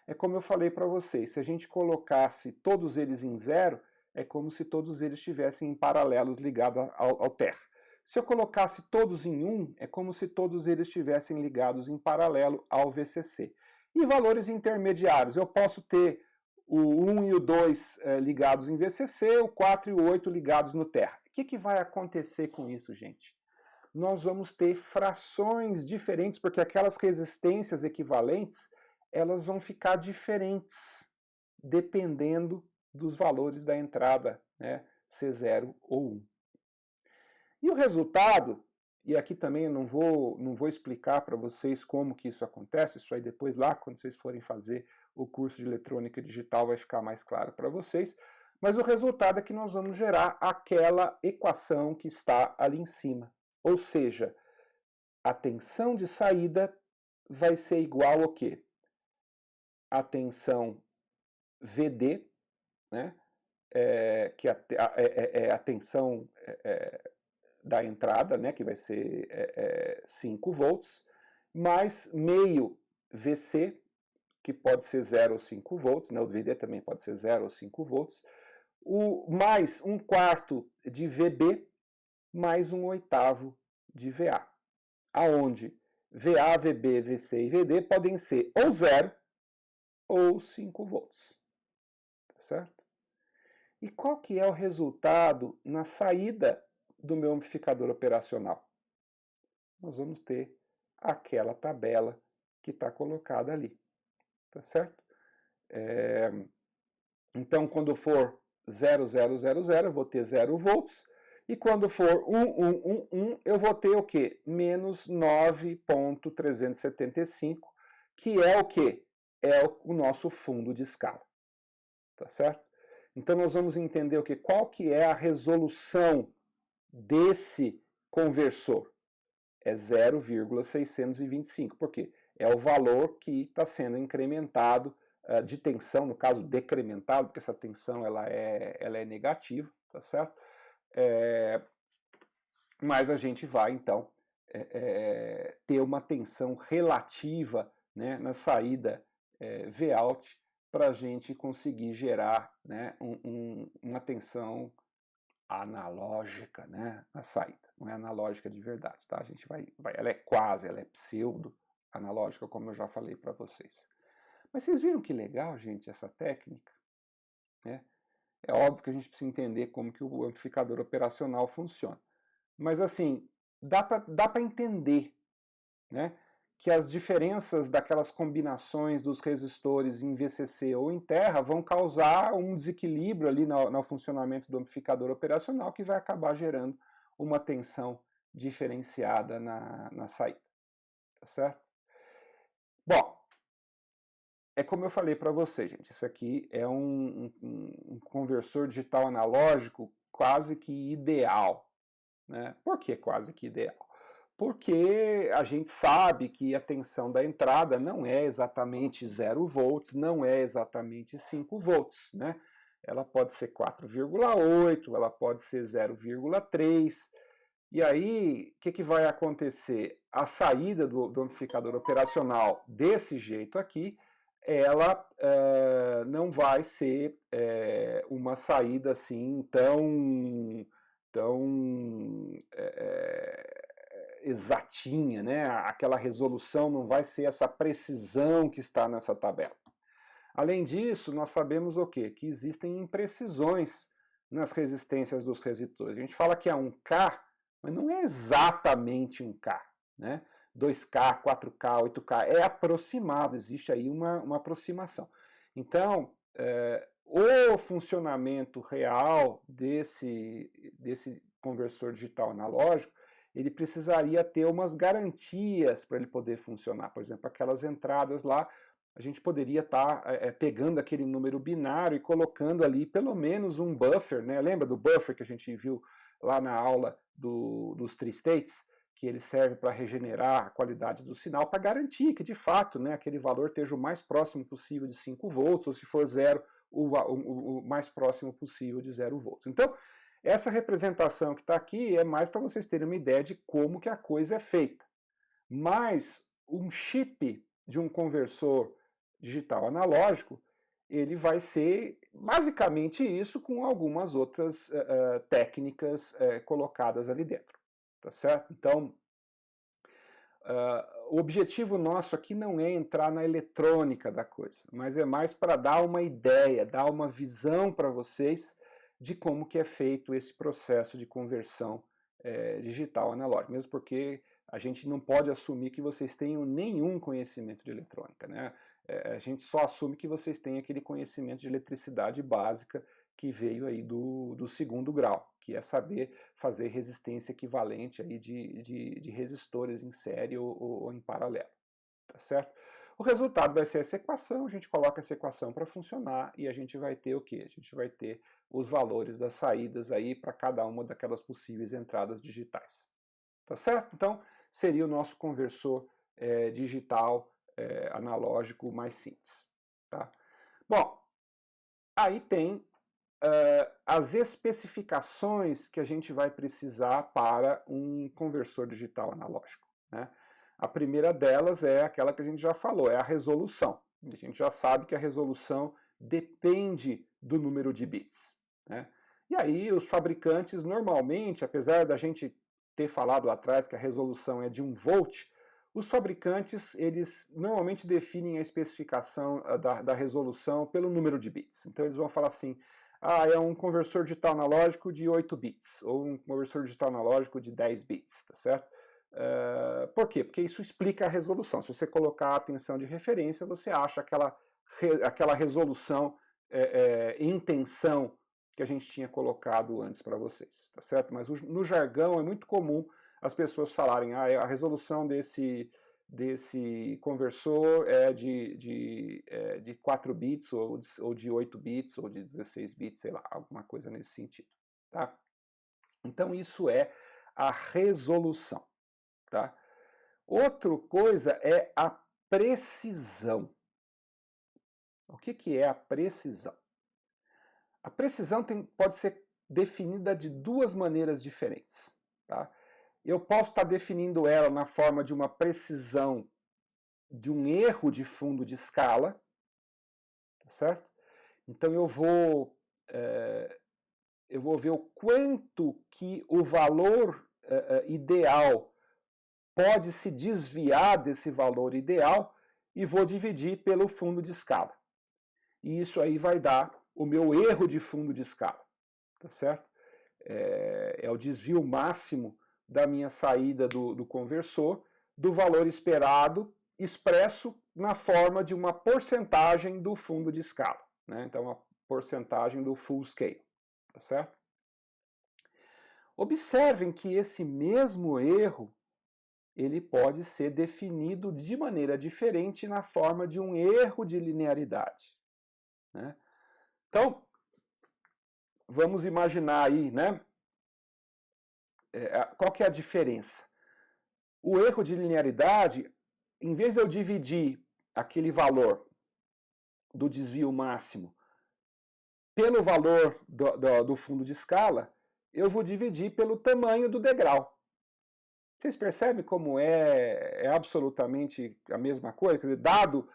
É como eu falei para vocês, se a gente colocasse todos eles em 0, é como se todos eles estivessem em paralelos ligados ao terra. Se eu colocasse todos em 1, é como se todos eles estivessem ligados em paralelo ao VCC. E valores intermediários, eu posso ter o 1 e o 2 ligados em VCC, o 4 e o 8 ligados no terra. O que vai acontecer com isso, gente? Nós vamos ter frações diferentes, porque aquelas resistências equivalentes, elas vão ficar diferentes, dependendo dos valores da entrada, né, C0 ou 1. E o resultado, e aqui também eu não vou explicar para vocês como que isso acontece, isso aí depois lá, quando vocês forem fazer o curso de eletrônica digital, vai ficar mais claro para vocês, mas o resultado é que nós vamos gerar aquela equação que está ali em cima. Ou seja, a tensão de saída vai ser igual ao quê? A tensão VD, né? Que é a tensão da entrada, né? Que vai ser 5 volts, mais meio VC, que pode ser 0 ou 5 volts, né? O VD também pode ser 0 ou 5 volts, mais 1/4 de VB, mais 1/8 de VA, aonde VA, VB, VC e VD podem ser ou 0 ou 5 volts, tá certo? E qual que é o resultado na saída do meu amplificador operacional? Nós vamos ter aquela tabela que está colocada ali, tá certo? Então, quando for 0000, eu vou ter 0 volts, e quando for 1111, eu vou ter o quê? Menos 9.375, que é o quê? É o nosso fundo de escala, tá certo? Então, nós vamos entender o quê? Qual que é a resolução desse conversor? É 0,625, por quê? É o valor que está sendo incrementado de tensão, no caso decrementado, porque essa tensão ela é negativa, tá certo? Mas a gente vai, então, ter uma tensão relativa, né, na saída Vout para a gente conseguir gerar, né, uma tensão analógica, né, na saída. Não é analógica de verdade, tá? A gente ela é quase, ela é pseudo analógica, como eu já falei para vocês. Mas vocês viram que legal, gente, essa técnica? Né? É óbvio que a gente precisa entender como que o amplificador operacional funciona. Mas assim, dá para entender, né, que as diferenças daquelas combinações dos resistores em VCC ou em terra vão causar um desequilíbrio ali no funcionamento do amplificador operacional que vai acabar gerando uma tensão diferenciada na saída, tá certo? Bom, é como eu falei para vocês, gente, isso aqui é um conversor digital analógico quase que ideal, né? Por que quase que ideal? Porque a gente sabe que a tensão da entrada não é exatamente 0 volts, não é exatamente 5 volts, né? Ela pode ser 4,8, ela pode ser 0,3. E aí, o que vai acontecer? A saída do amplificador operacional desse jeito aqui, ela não vai ser uma saída assim tão exatinha, né? Aquela resolução não vai ser essa precisão que está nessa tabela. Além disso, nós sabemos o quê? Que existem imprecisões nas resistências dos resistores. A gente fala que é 1K, mas não é exatamente 1K, né? 2K, 4K, 8K, é aproximado, existe aí uma aproximação. Então, o funcionamento real desse conversor digital analógico, ele precisaria ter umas garantias para ele poder funcionar. Por exemplo, aquelas entradas lá, a gente poderia estar pegando aquele número binário e colocando ali pelo menos um buffer, né? Lembra do buffer que a gente viu lá na aula dos three states? Que ele serve para regenerar a qualidade do sinal, para garantir que, de fato, né, aquele valor esteja o mais próximo possível de 5 volts, ou se for 0, o mais próximo possível de 0 volts. Então, essa representação que está aqui é mais para vocês terem uma ideia de como que a coisa é feita. Mas um chip de um conversor digital analógico, ele vai ser basicamente isso com algumas outras técnicas colocadas ali dentro. Tá certo? Então, o objetivo nosso aqui não é entrar na eletrônica da coisa, mas é mais para dar uma ideia, dar uma visão para vocês de como que é feito esse processo de conversão digital analógico, mesmo porque a gente não pode assumir que vocês tenham nenhum conhecimento de eletrônica, né? A gente só assume que vocês têm aquele conhecimento de eletricidade básica que veio aí do segundo grau, que é saber fazer resistência equivalente aí de resistores em série ou em paralelo, tá certo? O resultado vai ser essa equação, a gente coloca essa equação para funcionar e a gente vai ter o quê? A gente vai ter os valores das saídas aí para cada uma daquelas possíveis entradas digitais, tá certo? Então, seria o nosso conversor digital analógico mais simples, tá? Bom, aí tem as especificações que a gente vai precisar para um conversor digital analógico, né? A primeira delas é aquela que a gente já falou, é a resolução. A gente já sabe que a resolução depende do número de bits, né? E aí os fabricantes normalmente, apesar da gente ter falado lá atrás que a resolução é de 1 volt, os fabricantes, eles normalmente definem a especificação da resolução pelo número de bits. Então eles vão falar assim, é um conversor digital analógico de 8 bits, ou um conversor digital analógico de 10 bits, tá certo? Por quê? Porque isso explica a resolução. Se você colocar a atenção de referência, você acha aquela resolução em tensão que a gente tinha colocado antes para vocês, tá certo? Mas no jargão é muito comum as pessoas falarem, a resolução desse conversor é de 4 bits, ou de 8 bits, ou de 16 bits, sei lá, alguma coisa nesse sentido, tá? Então isso é a resolução, tá? Outra coisa é a precisão. O que é a precisão? A precisão pode ser definida de duas maneiras diferentes, tá? Eu posso estar definindo ela na forma de uma precisão de um erro de fundo de escala, tá certo? Então eu vou ver o quanto que o valor ideal pode se desviar desse valor ideal e vou dividir pelo fundo de escala. E isso aí vai dar o meu erro de fundo de escala, tá certo? É o desvio máximo da minha saída do conversor do valor esperado expresso na forma de uma porcentagem do fundo de escala, né? Então, uma porcentagem do full scale, tá certo? Observem que esse mesmo erro ele pode ser definido de maneira diferente na forma de um erro de linearidade, né? Então, vamos imaginar aí, né, qual que é a diferença? O erro de linearidade, em vez de eu dividir aquele valor do desvio máximo pelo valor do fundo de escala, eu vou dividir pelo tamanho do degrau. Vocês percebem como é absolutamente a mesma coisa? Quer dizer, dado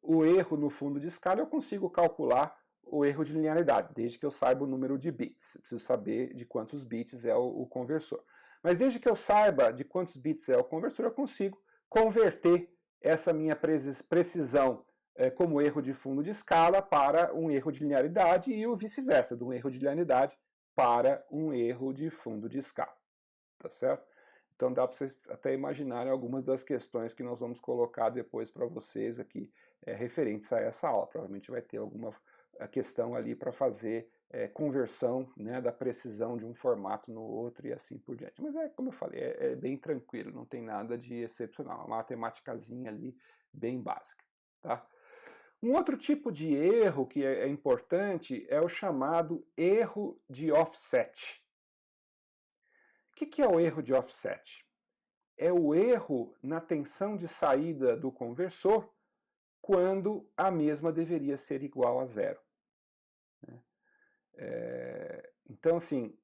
o erro no fundo de escala, eu consigo calcular o erro de linearidade, desde que eu saiba o número de bits. Eu preciso saber de quantos bits é o conversor. Mas desde que eu saiba de quantos bits é o conversor, eu consigo converter essa minha precisão como erro de fundo de escala para um erro de linearidade e o vice-versa, de um erro de linearidade para um erro de fundo de escala. Tá certo? Então dá para vocês até imaginarem algumas das questões que nós vamos colocar depois para vocês aqui referentes a essa aula. Provavelmente vai ter alguma questão ali para fazer conversão, né, da precisão de um formato no outro e assim por diante. Mas como eu falei, é bem tranquilo, não tem nada de excepcional, uma matemáticazinha ali bem básica. Tá? Um outro tipo de erro que é importante é o chamado erro de offset. O que é o erro de offset? É o erro na tensão de saída do conversor quando a mesma deveria ser igual a zero. Então, assim,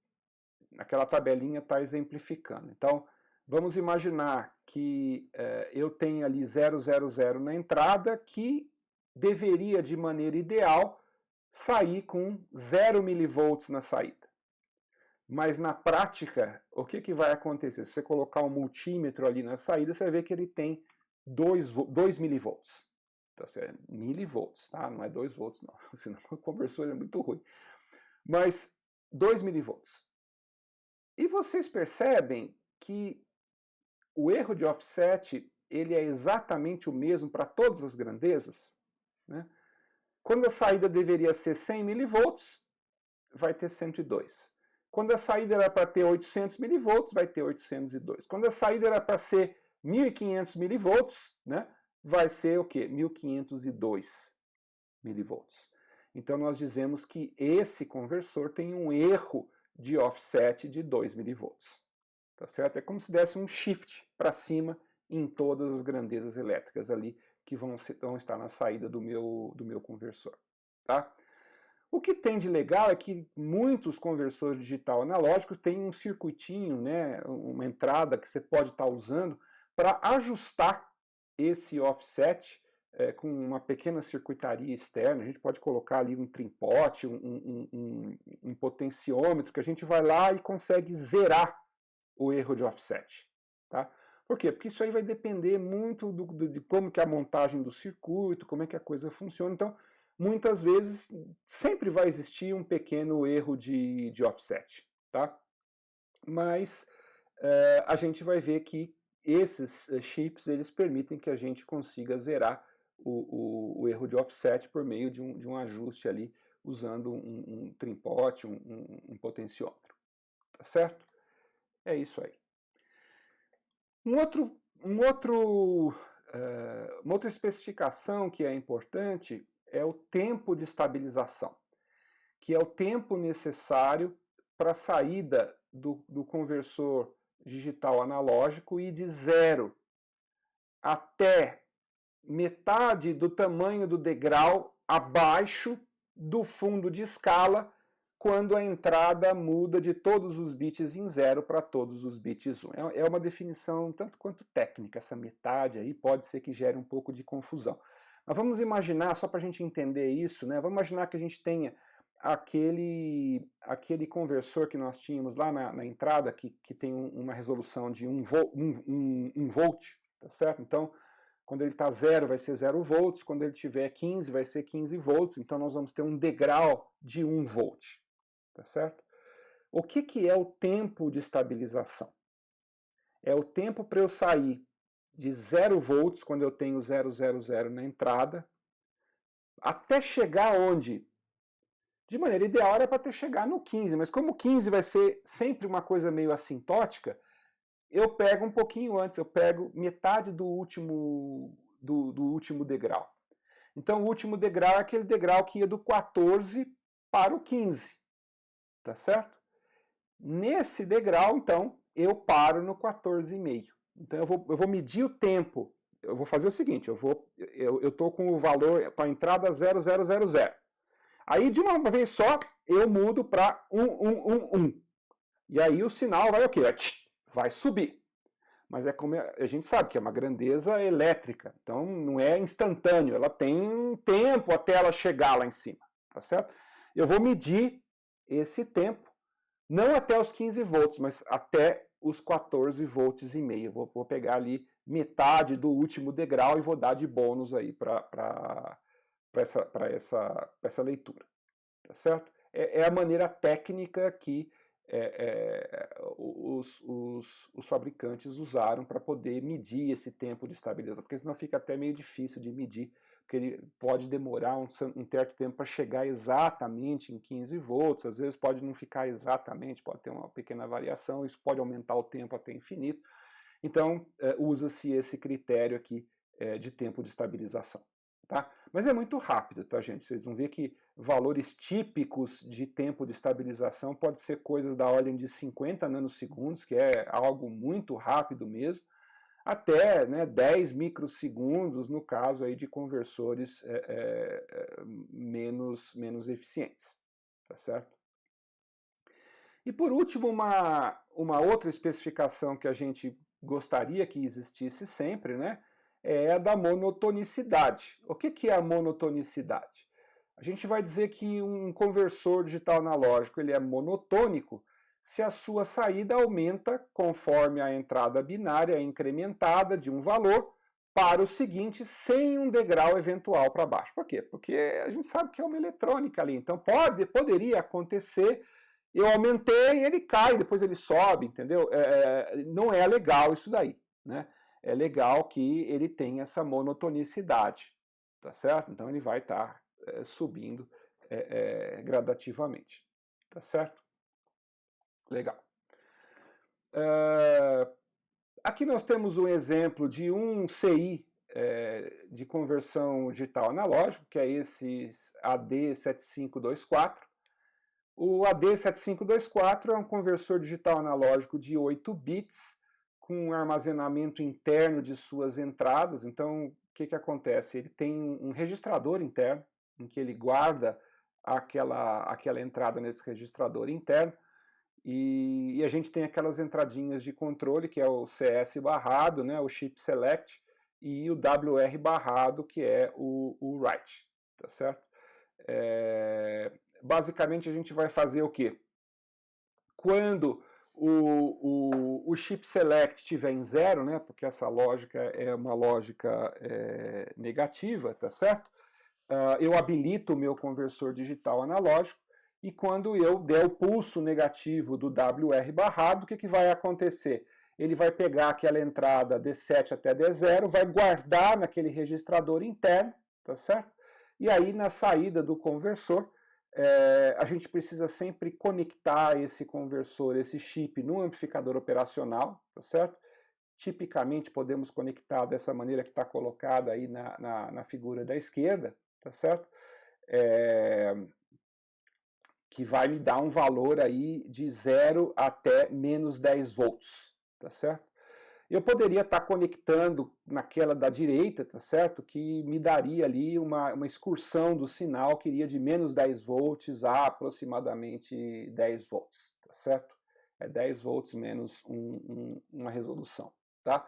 aquela tabelinha está exemplificando. Então, vamos imaginar que eu tenho ali 000 na entrada, que deveria, de maneira ideal, sair com 0 milivolts na saída. Mas na prática, o que vai acontecer? Se você colocar um multímetro ali na saída, você vai ver que ele tem 2 milivolts. Tá certo? Milivolts, tá? Não é 2 volts, não. Senão o conversor é muito ruim. Mas 2 milivolts. E vocês percebem que o erro de offset ele é exatamente o mesmo para todas as grandezas? Né? Quando a saída deveria ser 100 milivolts, vai ter 102. Quando a saída era para ter 800 milivolts, vai ter 802. Quando a saída era para ser 1500 milivolts, né, vai ser o quê? 1502 milivolts. Então nós dizemos que esse conversor tem um erro de offset de 2 milivolts. Tá certo? É como se desse um shift para cima em todas as grandezas elétricas ali que vão estar na saída do meu conversor. Tá? O que tem de legal é que muitos conversores digital analógicos têm um circuitinho, né, uma entrada que você pode estar usando para ajustar esse offset com uma pequena circuitaria externa. A gente pode colocar ali um trimpote, um potenciômetro, que a gente vai lá e consegue zerar o erro de offset. Tá? Por quê? Porque isso aí vai depender muito de como que é a montagem do circuito, como é que a coisa funciona. Então, muitas vezes, sempre vai existir um pequeno erro de offset, tá? Mas a gente vai ver que esses chips, eles permitem que a gente consiga zerar o erro de offset por meio de um ajuste ali, usando um trimpote, um potenciômetro, tá certo? É isso aí. Uma outra especificação que é importante é o tempo de estabilização, que é o tempo necessário para a saída do conversor digital analógico ir de 0 até metade do tamanho do degrau abaixo do fundo de escala, quando a entrada muda de todos os bits em 0 para todos os bits 1. É uma definição tanto quanto técnica, essa metade aí pode ser que gere um pouco de confusão. Mas vamos imaginar, só para a gente entender isso, né? Vamos imaginar que a gente tenha aquele conversor que nós tínhamos lá na entrada, que tem uma resolução de 1 volt, tá certo? Então, quando ele está 0, vai ser 0 volts, quando ele tiver 15, vai ser 15 volts, então nós vamos ter um degrau de 1 volt, tá certo? O que é o tempo de estabilização? É o tempo para eu sair de 0 volts, quando eu tenho 000 na entrada, até chegar onde? De maneira ideal era para ter chegar no 15, mas como o 15 vai ser sempre uma coisa meio assintótica, eu pego um pouquinho antes, eu pego metade do último degrau. Então o último degrau é aquele degrau que ia do 14 para o 15, tá certo? Nesse degrau, então, eu paro no 14,5. Então eu vou medir o tempo. Eu vou fazer o seguinte, eu estou com o valor para a entrada 0000. Aí de uma vez só eu mudo para 1111. E aí o sinal vai o quê? Vai subir. Mas é como a gente sabe que é uma grandeza elétrica, então não é instantâneo, ela tem um tempo até ela chegar lá em cima, tá certo? Eu vou medir esse tempo, não até os 15 volts, mas até os 14 volts e meio. Vou pegar ali metade do último degrau e vou dar de bônus aí para essa leitura, tá certo? É a maneira técnica que os fabricantes usaram para poder medir esse tempo de estabilização, porque senão fica até meio difícil de medir, porque ele pode demorar um certo tempo para chegar exatamente em 15 volts, às vezes pode não ficar exatamente, pode ter uma pequena variação, isso pode aumentar o tempo até infinito. Então, usa-se esse critério aqui de tempo de estabilização. Tá? Mas é muito rápido, tá, gente? Vocês vão ver que valores típicos de tempo de estabilização pode ser coisas da ordem de 50 nanosegundos, que é algo muito rápido mesmo, até 10 microsegundos no caso aí de conversores menos eficientes, tá certo? E por último, uma outra especificação que a gente gostaria que existisse sempre, né? É a da monotonicidade. O que é a monotonicidade? A gente vai dizer que um conversor digital analógico ele é monotônico se a sua saída aumenta conforme a entrada binária é incrementada de um valor para o seguinte sem um degrau eventual para baixo. Por quê? Porque a gente sabe que é uma eletrônica ali, então poderia acontecer, eu aumentei, ele cai, depois ele sobe, entendeu? Não é legal isso daí, né? É legal que ele tenha essa monotonicidade, tá certo? Então ele vai estar subindo gradativamente, tá certo? Legal. Aqui nós temos um exemplo de um CI de conversão digital analógico, que é esse AD7524. O AD7524 é um conversor digital analógico de 8 bits, com armazenamento interno de suas entradas. Então, o que acontece? Ele tem um registrador interno, em que ele guarda aquela entrada nesse registrador interno, e a gente tem aquelas entradinhas de controle, que é o CS barrado, né, o chip select, e o WR barrado, que é o write, tá certo? Basicamente a gente vai fazer o quê? Quando o chip select estiver em zero, né, porque essa lógica é uma lógica negativa, tá certo? Eu habilito o meu conversor digital analógico e quando eu der o pulso negativo do WR barrado, o que vai acontecer? Ele vai pegar aquela entrada D7 até D0, vai guardar naquele registrador interno, tá certo? E aí na saída do conversor, a gente precisa sempre conectar esse conversor, esse chip, no amplificador operacional, tá certo? Tipicamente podemos conectar dessa maneira que está colocada aí na figura da esquerda, tá certo? Que vai me dar um valor aí de 0 até menos 10 volts, tá certo? Eu poderia estar conectando naquela da direita, tá certo? Que me daria ali uma excursão do sinal que iria de menos 10 volts a aproximadamente 10 volts, tá certo? É 10 volts menos uma resolução, tá?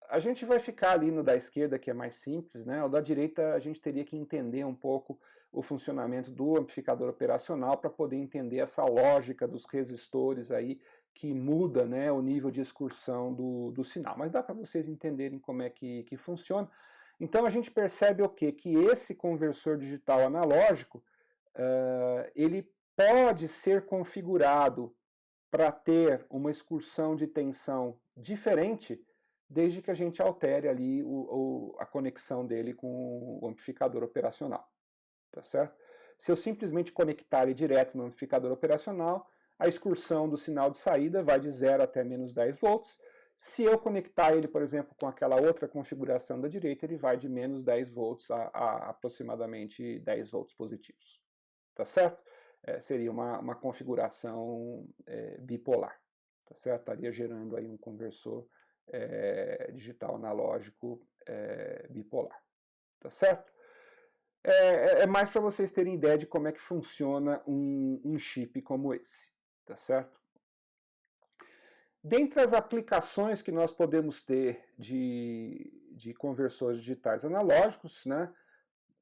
A gente vai ficar ali no da esquerda, que é mais simples, né? O da direita a gente teria que entender um pouco o funcionamento do amplificador operacional para poder entender essa lógica dos resistores aí que muda, né, o nível de excursão do sinal. Mas dá para vocês entenderem como é que funciona. Então a gente percebe o quê? Que esse conversor digital analógico, ele pode ser configurado para ter uma excursão de tensão diferente, desde que a gente altere ali a conexão dele com o amplificador operacional, tá certo? Se eu simplesmente conectar ele direto no amplificador operacional, a excursão do sinal de saída vai de 0 até menos 10 volts. Se eu conectar ele, por exemplo, com aquela outra configuração da direita, ele vai de menos 10 volts a aproximadamente 10 volts positivos, tá certo? seria uma configuração bipolar, tá certo? Estaria gerando aí um conversor digital analógico bipolar, tá certo? É mais para vocês terem ideia de como é que funciona um chip como esse, tá certo? Dentre as aplicações que nós podemos ter de conversores digitais analógicos, né,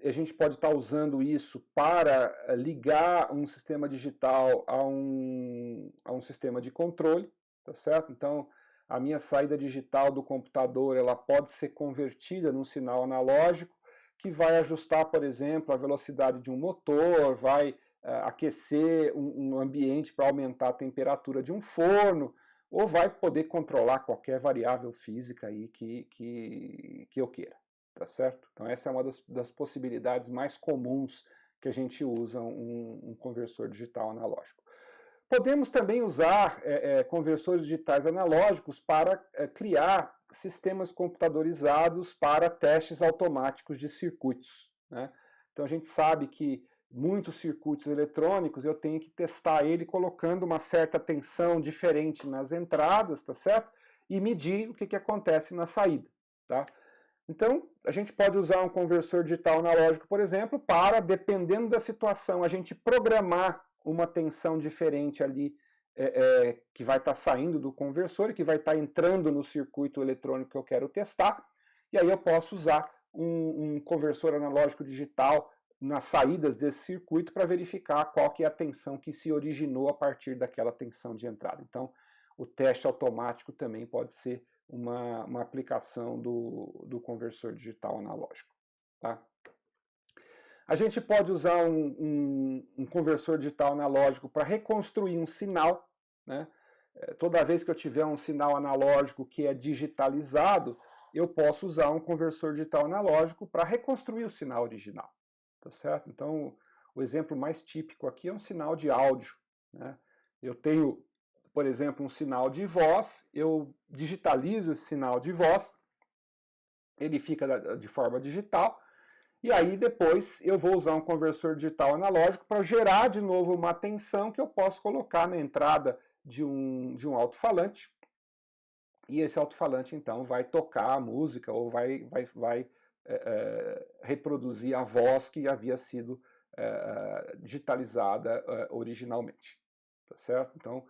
a gente pode estar usando isso para ligar um sistema digital a um sistema de controle, tá certo? Então, a minha saída digital do computador, ela pode ser convertida num sinal analógico que vai ajustar, por exemplo, a velocidade de um motor, vai aquecer um ambiente para aumentar a temperatura de um forno, ou vai poder controlar qualquer variável física aí que eu queira, tá certo? Então essa é uma das possibilidades mais comuns que a gente usa um conversor digital analógico. Podemos também usar conversores digitais analógicos para criar sistemas computadorizados para testes automáticos de circuitos, né? Então a gente sabe que muitos circuitos eletrônicos eu tenho que testar ele colocando uma certa tensão diferente nas entradas, tá certo? E medir o que acontece na saída, tá? Então, a gente pode usar um conversor digital analógico, por exemplo, para, dependendo da situação, a gente programar uma tensão diferente ali que vai estar saindo do conversor e que vai estar entrando no circuito eletrônico que eu quero testar. E aí eu posso usar um conversor analógico digital nas saídas desse circuito para verificar qual que é a tensão que se originou a partir daquela tensão de entrada. Então, o teste automático também pode ser uma aplicação do conversor digital analógico, tá? A gente pode usar um conversor digital analógico para reconstruir um sinal, né? Toda vez que eu tiver um sinal analógico que é digitalizado, eu posso usar um conversor digital analógico para reconstruir o sinal original, tá certo? Então, o exemplo mais típico aqui é um sinal de áudio, né? Eu tenho, por exemplo, um sinal de voz, eu digitalizo esse sinal de voz, ele fica de forma digital, e aí depois eu vou usar um conversor digital analógico para gerar de novo uma tensão que eu posso colocar na entrada de um alto-falante, e esse alto-falante então vai tocar a música ou vai reproduzir a voz que havia sido digitalizada originalmente, tá certo? Então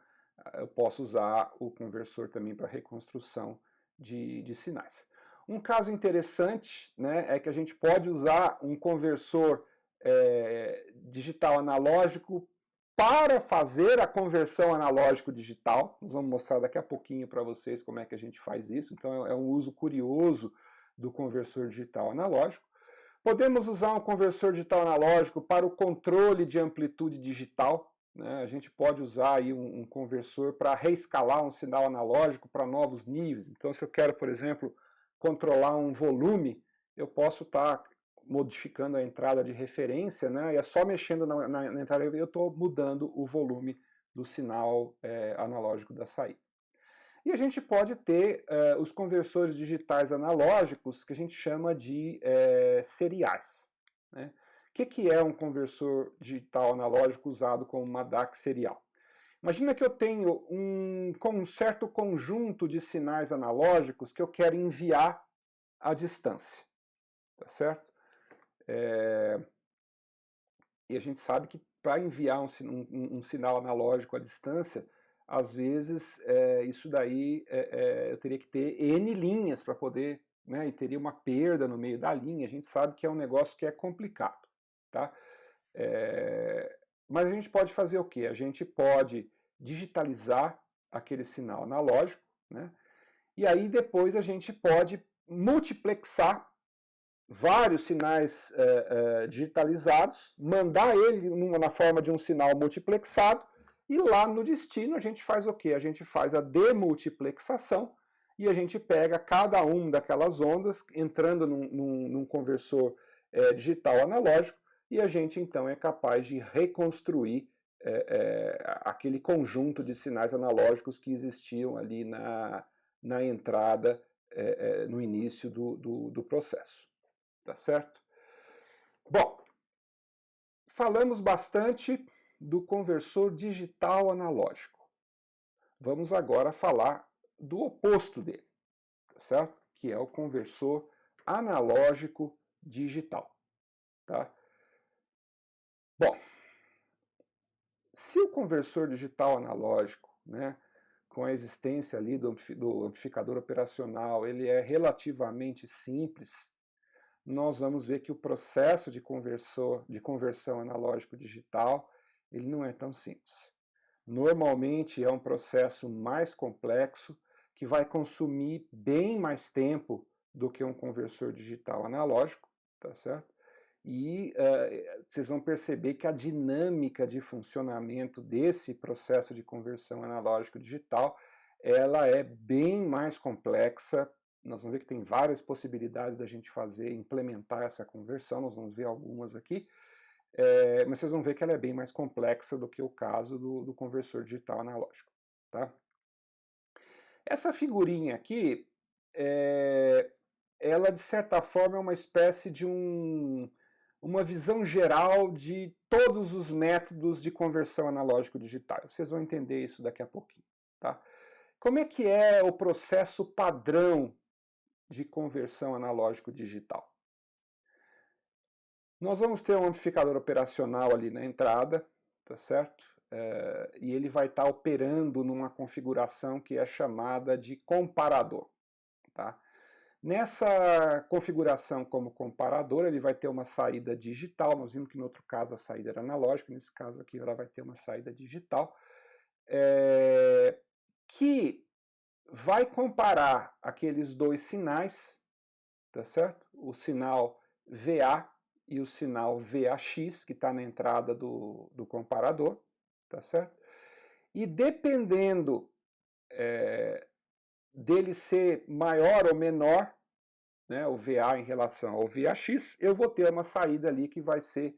eu posso usar o conversor também para reconstrução de sinais. Um caso interessante, né, é que a gente pode usar um conversor digital analógico para fazer a conversão analógico-digital. Nós vamos mostrar daqui a pouquinho para vocês como é que a gente faz isso. Então é um uso curioso do conversor digital analógico. Podemos usar um conversor digital analógico para o controle de amplitude digital, né? A gente pode usar aí um conversor para reescalar um sinal analógico para novos níveis. Então, se eu quero, por exemplo, controlar um volume, eu posso estar modificando a entrada de referência, né? E é só mexendo na entrada eu estou mudando o volume do sinal analógico da saída. E a gente pode ter os conversores digitais analógicos que a gente chama de seriais, né? O que é um conversor digital analógico usado como uma DAC serial? Imagina que eu tenho um certo conjunto de sinais analógicos que eu quero enviar à distância, tá certo? E a gente sabe que para enviar um sinal analógico à distância, às vezes isso daí eu teria que ter N linhas para poder, né, e teria uma perda no meio da linha. A gente sabe que é um negócio que é complicado, tá? Mas a gente pode fazer o quê? A gente pode digitalizar aquele sinal analógico, né? E aí depois a gente pode multiplexar vários sinais digitalizados, mandar ele na forma de um sinal multiplexado, e lá no destino a gente faz o quê? A gente faz a demultiplexação e a gente pega cada uma daquelas ondas entrando num conversor digital analógico, e a gente então é capaz de reconstruir aquele conjunto de sinais analógicos que existiam ali na entrada no início do processo. Tá certo? Bom, falamos bastante do conversor digital analógico. Vamos agora falar do oposto dele, tá certo? Que é o conversor analógico digital, tá? Bom, se o conversor digital analógico, né, com a existência ali do amplificador operacional, ele é relativamente simples, nós vamos ver que o processo de conversão analógico-digital, ele não é tão simples. Normalmente é um processo mais complexo, que vai consumir bem mais tempo do que um conversor digital analógico, tá certo? E vocês vão perceber que a dinâmica de funcionamento desse processo de conversão analógico-digital, ela é bem mais complexa. Nós vamos ver que tem várias possibilidades da gente fazer, implementar essa conversão, nós vamos ver algumas aqui, mas vocês vão ver que ela é bem mais complexa do que o caso do conversor digital analógico, tá? Essa figurinha aqui, ela de certa forma é uma espécie de uma visão geral de todos os métodos de conversão analógico-digital. Vocês vão entender isso daqui a pouquinho, tá? Como é que é o processo padrão de conversão analógico-digital? Nós vamos ter um amplificador operacional ali na entrada, tá certo? E ele vai estar operando numa configuração que é chamada de comparador, tá? Nessa configuração como comparador, ele vai ter uma saída digital. Nós vimos que no outro caso a saída era analógica, nesse caso aqui ela vai ter uma saída digital, que vai comparar aqueles dois sinais, tá certo? O sinal VA e o sinal VAX, que está na entrada do comparador, tá certo? E dependendo dele ser maior ou menor, né, o VA em relação ao VAX, eu vou ter uma saída ali que vai ser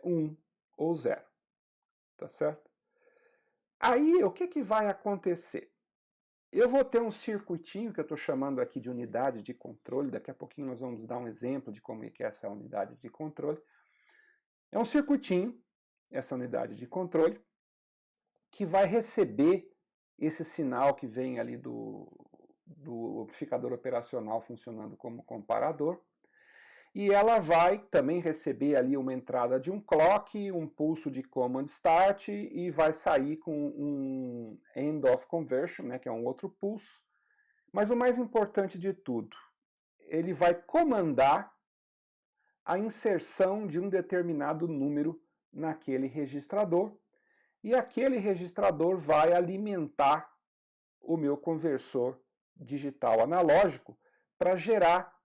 1 ou 0, tá certo? Aí, o que vai acontecer? Eu vou ter um circuitinho que eu estou chamando aqui de unidade de controle, daqui a pouquinho nós vamos dar um exemplo de como é que é essa unidade de controle. É um circuitinho, essa unidade de controle, que vai receber esse sinal que vem ali do amplificador operacional funcionando como comparador, e ela vai também receber ali uma entrada de um clock, um pulso de command start e vai sair com um end of conversion, né, que é um outro pulso. Mas o mais importante de tudo, ele vai comandar a inserção de um determinado número naquele registrador, e aquele registrador vai alimentar o meu conversor digital analógico para gerar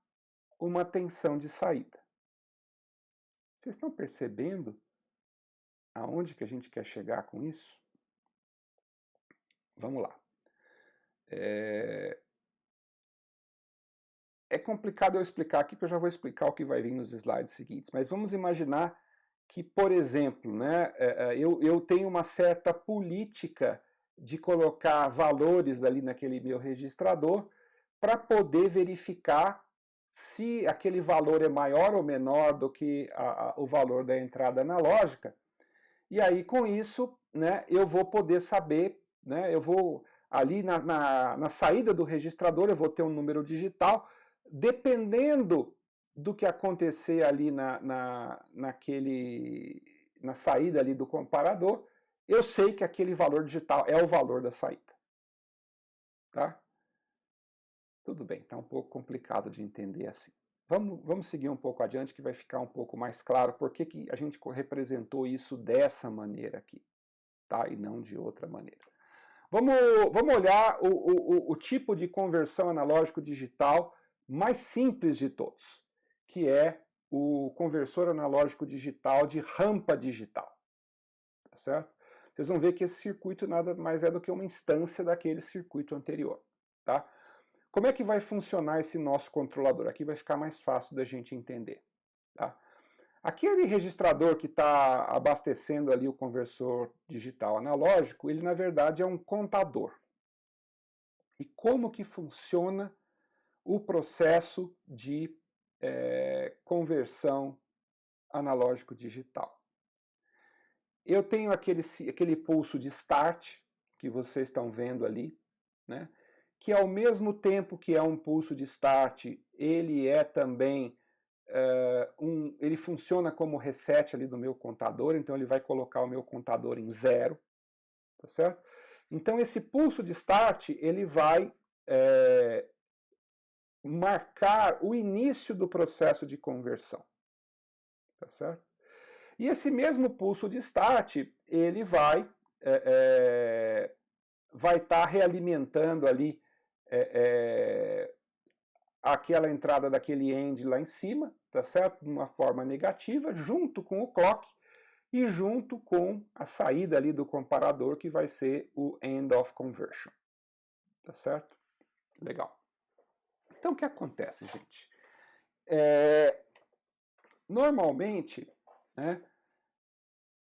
uma tensão de saída. Vocês estão percebendo aonde que a gente quer chegar com isso? Vamos lá. É complicado eu explicar aqui, porque eu já vou explicar o que vai vir nos slides seguintes, mas vamos imaginar que, por exemplo, né, eu tenho uma certa política de colocar valores ali naquele meu registrador para poder verificar se aquele valor é maior ou menor do que o valor da entrada analógica. E aí, com isso, né, eu vou poder saber, né, eu vou ali na saída do registrador, eu vou ter um número digital, dependendo do que acontecer ali na saída ali do comparador, eu sei que aquele valor digital é o valor da saída. Tá? Tudo bem, está um pouco complicado de entender assim. Vamos seguir um pouco adiante que vai ficar um pouco mais claro por que a gente representou isso dessa maneira aqui, tá? E não de outra maneira. Vamos olhar o tipo de conversão analógico digital mais simples de todos, que é o conversor analógico digital de rampa digital, tá certo? Vocês vão ver que esse circuito nada mais é do que uma instância daquele circuito anterior, tá? Como é que vai funcionar esse nosso controlador? Aqui vai ficar mais fácil da gente entender, tá? Aquele registrador que está abastecendo ali o conversor digital analógico, ele na verdade é um contador. E como que funciona o processo de conversão analógico digital? eu tenho aquele pulso de start, que vocês estão vendo ali, né? Que ao mesmo tempo que é um pulso de start, ele é também, ele funciona como reset ali do meu contador, então ele vai colocar o meu contador em 0, tá certo? Então esse pulso de start, ele vai marcar o início do processo de conversão, tá certo? E esse mesmo pulso de start, ele vai estar realimentando ali aquela entrada daquele end lá em cima, tá certo? De uma forma negativa, junto com o clock e junto com a saída ali do comparador, que vai ser o end of conversion, tá certo? Legal. Então, o que acontece, gente? Normalmente, né,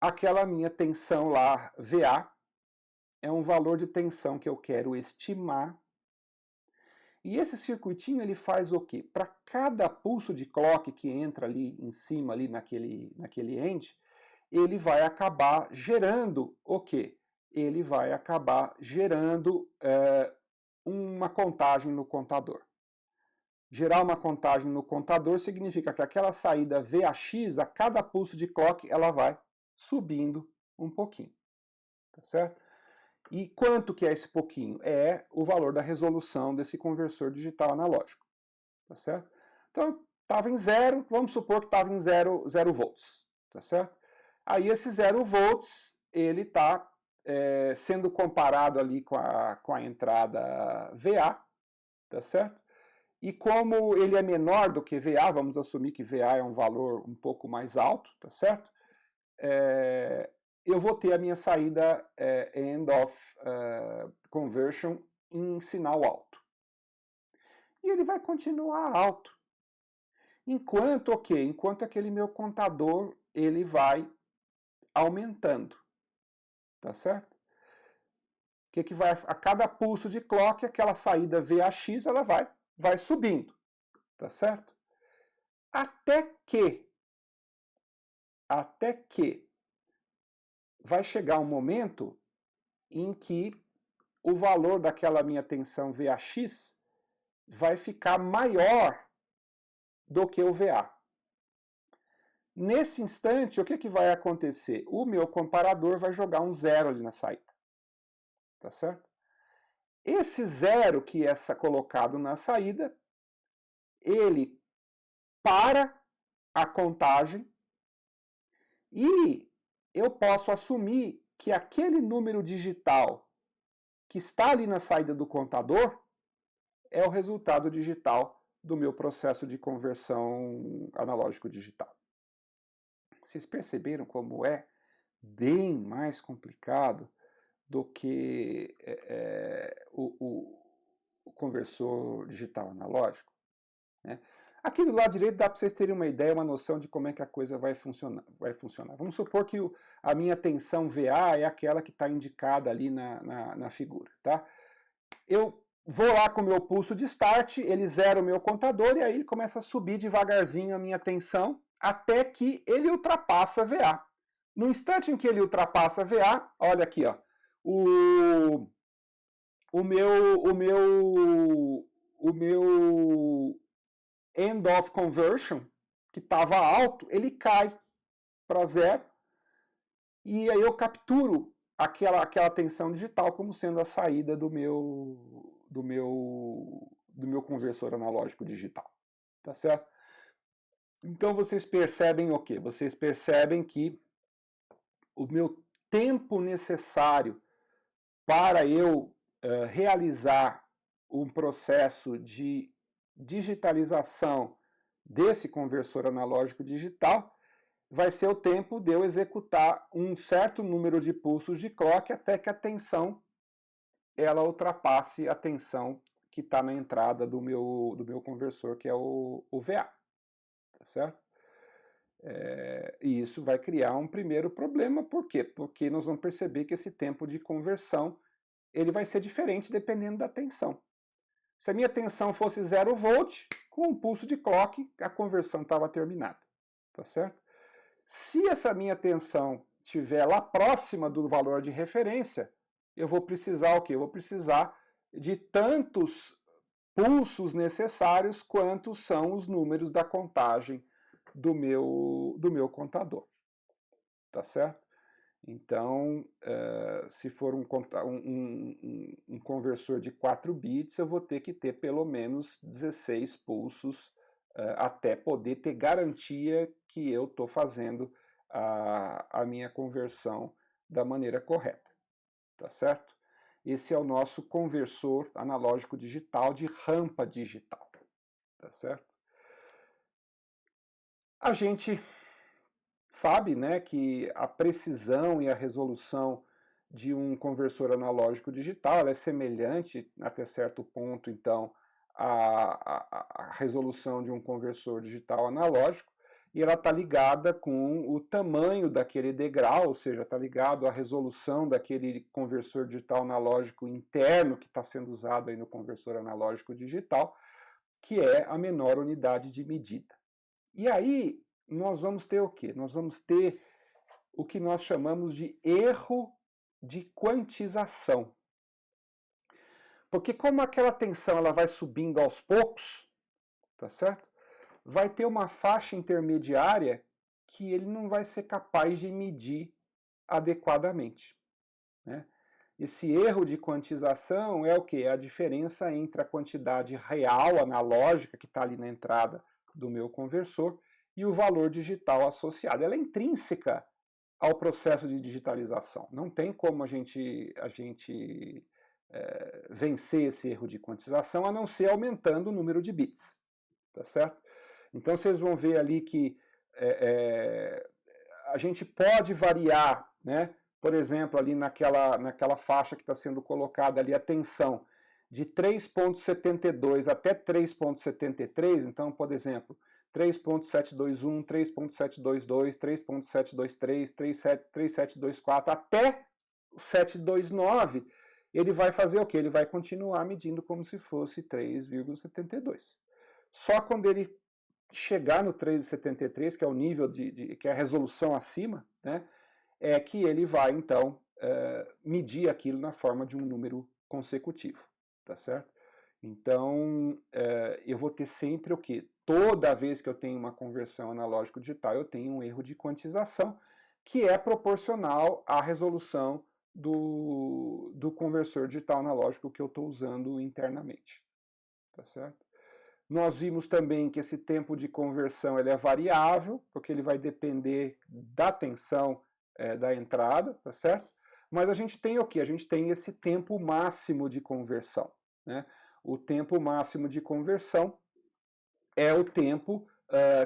aquela minha tensão lá, VA, é um valor de tensão que eu quero estimar. E esse circuitinho, ele faz o quê? Para cada pulso de clock que entra ali em cima, ali naquele end, ele vai acabar gerando o quê? Ele vai acabar gerando uma contagem no contador. Gerar uma contagem no contador significa que aquela saída VAX, a cada pulso de clock, ela vai subindo um pouquinho, tá certo? E quanto que é esse pouquinho? É o valor da resolução desse conversor digital analógico, tá certo? Então, estava em 0, vamos supor que estava em 0 volts, tá certo? Aí esse 0 volts, ele está sendo comparado ali com a entrada VA, tá certo? E como ele é menor do que VA, vamos assumir que VA é um valor um pouco mais alto, tá certo? Eu vou ter a minha saída end of conversion em sinal alto. E ele vai continuar alto. Enquanto aquele meu contador, ele vai aumentando, tá certo? Que vai, a cada pulso de clock, aquela saída VAX, ela vai subindo, tá certo? Até que vai chegar um momento em que o valor daquela minha tensão VAX vai ficar maior do que o VA. Nesse instante, o que vai acontecer? O meu comparador vai jogar um 0 ali na saída, tá certo? Esse 0 que é colocado na saída, ele para a contagem e eu posso assumir que aquele número digital que está ali na saída do contador é o resultado digital do meu processo de conversão analógico-digital. Vocês perceberam como é bem mais complicado do que o conversor digital analógico, né? Aqui do lado direito dá para vocês terem uma ideia, uma noção de como é que a coisa vai funcionar. Vamos supor que a minha tensão VA é aquela que está indicada ali na figura, tá? Eu vou lá com o meu pulso de start, ele zera o meu contador e aí ele começa a subir devagarzinho a minha tensão até que ele ultrapassa a VA. No instante em que ele ultrapassa a VA, olha aqui, ó, o meu end of conversion, que estava alto, ele cai para 0 e aí eu capturo aquela tensão digital como sendo a saída do meu conversor analógico digital, tá certo? Então vocês percebem o quê? Vocês percebem que o meu tempo necessário para eu realizar um processo de digitalização desse conversor analógico digital vai ser o tempo de eu executar um certo número de pulsos de clock até que a tensão ela ultrapasse a tensão que está na entrada do meu conversor, que é o VA, tá certo? E isso vai criar um primeiro problema, por quê? Porque nós vamos perceber que esse tempo de conversão ele vai ser diferente dependendo da tensão. Se a minha tensão fosse 0 volt, com um pulso de clock, a conversão estava terminada, tá certo? Se essa minha tensão estiver lá próxima do valor de referência, eu vou precisar o quê? Eu vou precisar de tantos pulsos necessários quanto são os números da contagem do meu contador. Tá certo? Então, se for um conversor de 4 bits, eu vou ter que ter pelo menos 16 pulsos até poder ter garantia que eu estou fazendo a minha conversão da maneira correta. Tá certo? Esse é o nosso conversor analógico digital de rampa digital. Tá certo? A gente sabe, né, que a precisão e a resolução de um conversor analógico digital é semelhante, até certo ponto, então, à resolução de um conversor digital analógico, e ela está ligada com o tamanho daquele degrau, ou seja, está ligado à resolução daquele conversor digital analógico interno que está sendo usado aí no conversor analógico digital, que é a menor unidade de medida. E aí, nós vamos ter o quê? Nós vamos ter o que nós chamamos de erro de quantização. Porque como aquela tensão ela vai subindo aos poucos, tá certo? Vai ter uma faixa intermediária que ele não vai ser capaz de medir adequadamente, né? Esse erro de quantização é o quê? É a diferença entre a quantidade real analógica que está ali na entrada do meu conversor e o valor digital associado. Ela é intrínseca ao processo de digitalização. Não tem como a gente vencer esse erro de quantização a não ser aumentando o número de bits. Tá certo? Então vocês vão ver ali que a gente pode variar, né? Por exemplo, ali naquela faixa que está sendo colocada ali a tensão de 3.72 até 3.73, então, por exemplo, 3.721, 3.722, 3.723, 3.724 até o 729, ele vai fazer o quê? Ele vai continuar medindo como se fosse 3,72. Só quando ele chegar no 3,73, que é o nível que é a resolução acima, né, é que ele vai, então, medir aquilo na forma de um número consecutivo, tá certo? Então, eu vou ter sempre o quê? Toda vez que eu tenho uma conversão analógico-digital, eu tenho um erro de quantização, que é proporcional à resolução do conversor digital analógico que eu estou usando internamente, tá certo? Nós vimos também que esse tempo de conversão ele é variável, porque ele vai depender da tensão da entrada, tá certo? Mas a gente tem o quê? A gente tem esse tempo máximo de conversão, né? O tempo máximo de conversão é o tempo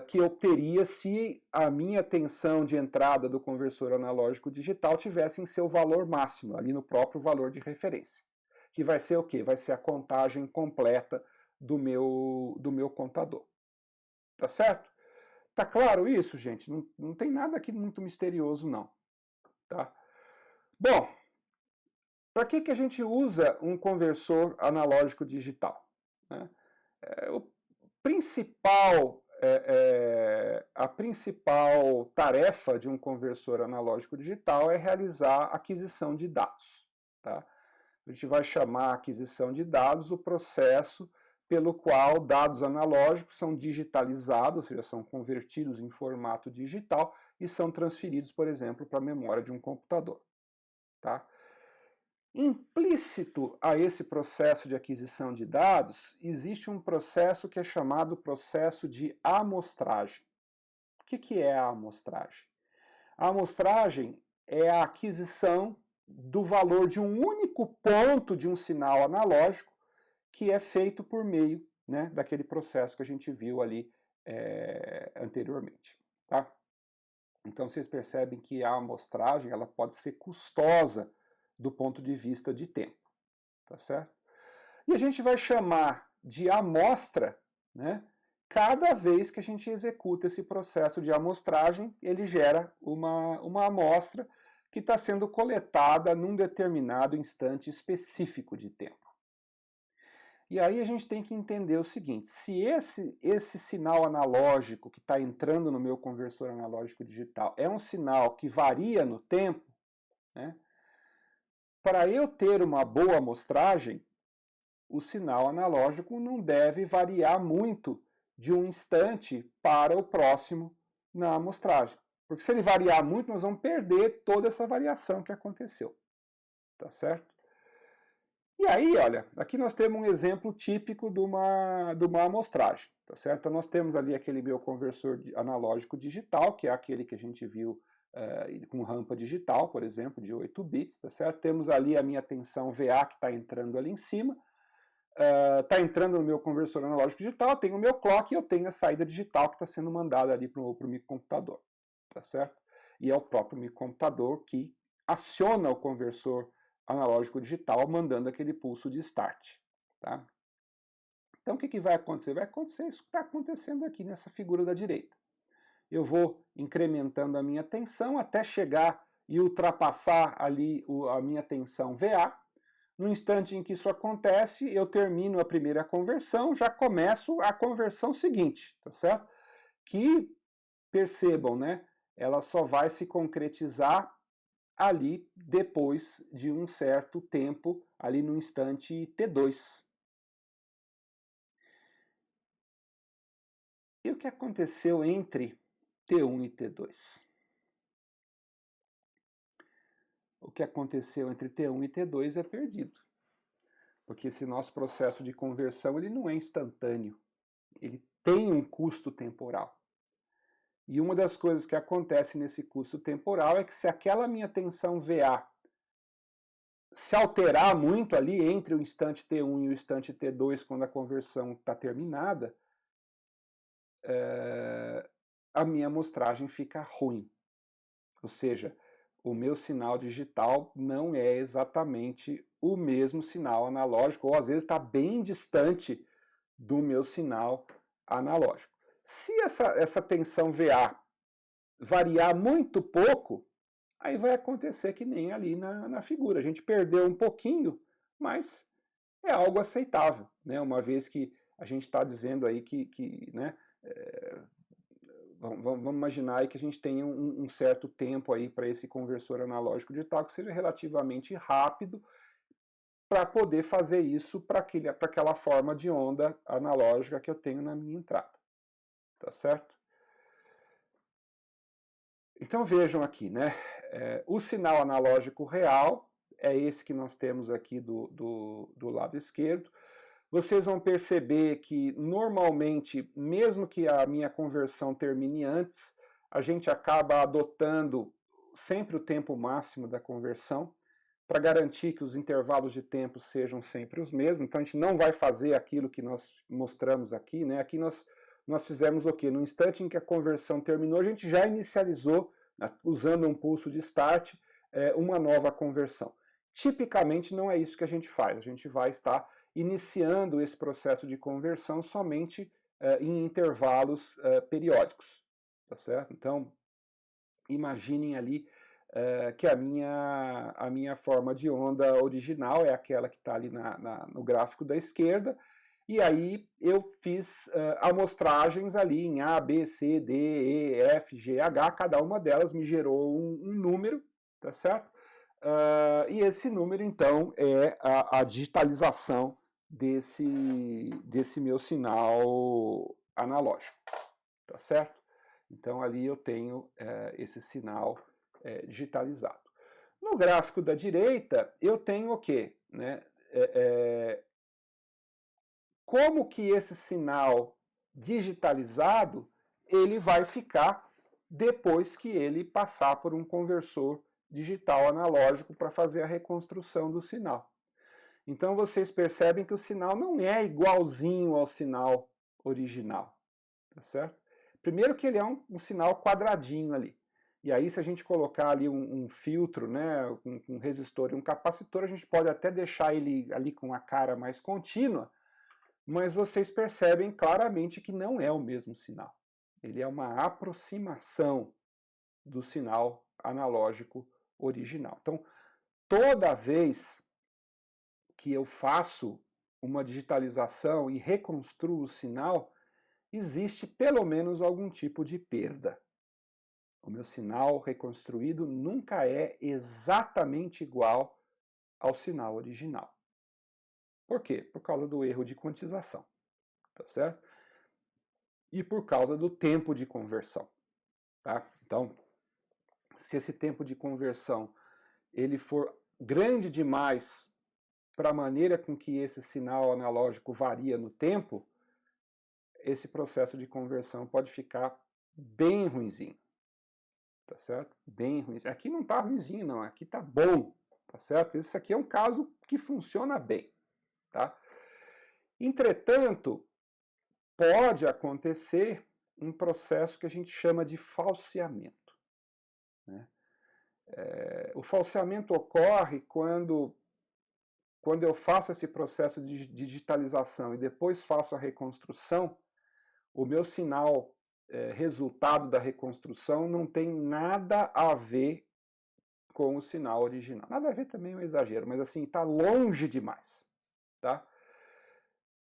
que eu teria se a minha tensão de entrada do conversor analógico digital tivesse em seu valor máximo, ali no próprio valor de referência. Que vai ser o quê? Vai ser a contagem completa do meu contador. Tá certo? Tá claro isso, gente? Não tem nada aqui muito misterioso, não. Tá? Bom, para que a gente usa um conversor analógico digital? Né? A principal tarefa de um conversor analógico digital é realizar a aquisição de dados. Tá? A gente vai chamar a aquisição de dados o processo pelo qual dados analógicos são digitalizados, ou seja, são convertidos em formato digital e são transferidos, por exemplo, para a memória de um computador. Tá? Implícito a esse processo de aquisição de dados, existe um processo que é chamado processo de amostragem. O que é a amostragem? A amostragem é a aquisição do valor de um único ponto de um sinal analógico que é feito por meio, né, daquele processo que a gente viu ali anteriormente. Tá? Então vocês percebem que a amostragem ela pode ser custosa do ponto de vista de tempo. Tá certo? E a gente vai chamar de amostra, né, cada vez que a gente executa esse processo de amostragem, ele gera uma amostra que está sendo coletada num determinado instante específico de tempo. E aí a gente tem que entender o seguinte, se esse sinal analógico que está entrando no meu conversor analógico digital é um sinal que varia no tempo, né, para eu ter uma boa amostragem, o sinal analógico não deve variar muito de um instante para o próximo na amostragem. Porque se ele variar muito, nós vamos perder toda essa variação que aconteceu. Tá certo? E aí, olha, aqui nós temos um exemplo típico de uma amostragem, tá certo? Então nós temos ali aquele meu conversor analógico digital, que é aquele que a gente viu com rampa digital, por exemplo, de 8 bits, tá certo? Temos ali a minha tensão VA que está entrando ali em cima, está entrando no meu conversor analógico digital, tenho o meu clock e eu tenho a saída digital que está sendo mandada ali para o microcomputador, tá certo? E é o próprio microcomputador que aciona o conversor analógico digital mandando aquele pulso de start, tá? Então o que vai acontecer? Vai acontecer isso que está acontecendo aqui nessa figura da direita. Eu vou incrementando a minha tensão até chegar e ultrapassar ali a minha tensão VA. No instante em que isso acontece, eu termino a primeira conversão, já começo a conversão seguinte, tá certo? Que, percebam, né? Ela só vai se concretizar ali depois de um certo tempo, ali no instante T2. E o que aconteceu entre T1 e T2? O que aconteceu entre T1 e T2 é perdido. Porque esse nosso processo de conversão ele não é instantâneo. Ele tem um custo temporal. E uma das coisas que acontece nesse custo temporal é que se aquela minha tensão VA se alterar muito ali entre o instante T1 e o instante T2, quando a conversão está terminada, a minha amostragem fica ruim. Ou seja, o meu sinal digital não é exatamente o mesmo sinal analógico, ou às vezes está bem distante do meu sinal analógico. Se essa tensão VA variar muito pouco, aí vai acontecer que nem ali na figura. A gente perdeu um pouquinho, mas é algo aceitável, né? Uma vez que a gente está dizendo aí que né, vamos imaginar aí que a gente tenha um certo tempo aí para esse conversor analógico digital que seja relativamente rápido para poder fazer isso para aquela forma de onda analógica que eu tenho na minha entrada. Tá certo? Então vejam aqui, né? O sinal analógico real é esse que nós temos aqui do lado esquerdo. Vocês vão perceber que normalmente, mesmo que a minha conversão termine antes, a gente acaba adotando sempre o tempo máximo da conversão para garantir que os intervalos de tempo sejam sempre os mesmos. Então a gente não vai fazer aquilo que nós mostramos aqui, né? Aqui nós fizemos o quê? No instante em que a conversão terminou, a gente já inicializou, usando um pulso de start, uma nova conversão. Tipicamente não é isso que a gente faz, a gente vai estar iniciando esse processo de conversão somente em intervalos periódicos, tá certo? Então, imaginem ali que a minha forma de onda original é aquela que está ali no gráfico da esquerda, e aí eu fiz amostragens ali em A, B, C, D, E, F, G, H, cada uma delas me gerou um número, tá certo? E esse número, então, é a digitalização desse meu sinal analógico, tá certo? Então ali eu tenho esse sinal digitalizado. No gráfico da direita, eu tenho o quê? Né? Como que esse sinal digitalizado ele vai ficar depois que ele passar por um conversor digital analógico para fazer a reconstrução do sinal. Então vocês percebem que o sinal não é igualzinho ao sinal original, tá certo? Primeiro que ele é um sinal quadradinho ali. E aí se a gente colocar ali um filtro, né, um resistor e um capacitor, a gente pode até deixar ele ali com a cara mais contínua, mas vocês percebem claramente que não é o mesmo sinal. Ele é uma aproximação do sinal analógico original. Então, toda vez que eu faço uma digitalização e reconstruo o sinal, existe pelo menos algum tipo de perda. O meu sinal reconstruído nunca é exatamente igual ao sinal original. Por quê? Por causa do erro de quantização, tá certo? E por causa do tempo de conversão, tá? Então, se esse tempo de conversão ele for grande demais para a maneira com que esse sinal analógico varia no tempo, esse processo de conversão pode ficar bem ruinzinho, tá certo? Bem ruinzinho. Aqui não tá ruinzinho não, aqui tá bom, tá certo? Esse aqui é um caso que funciona bem, tá? Entretanto, pode acontecer um processo que a gente chama de falseamento, né? O falseamento ocorre quando eu faço esse processo de digitalização e depois faço a reconstrução, o meu sinal resultado da reconstrução não tem nada a ver com o sinal original. Nada a ver também é um exagero, mas assim, está longe demais, tá?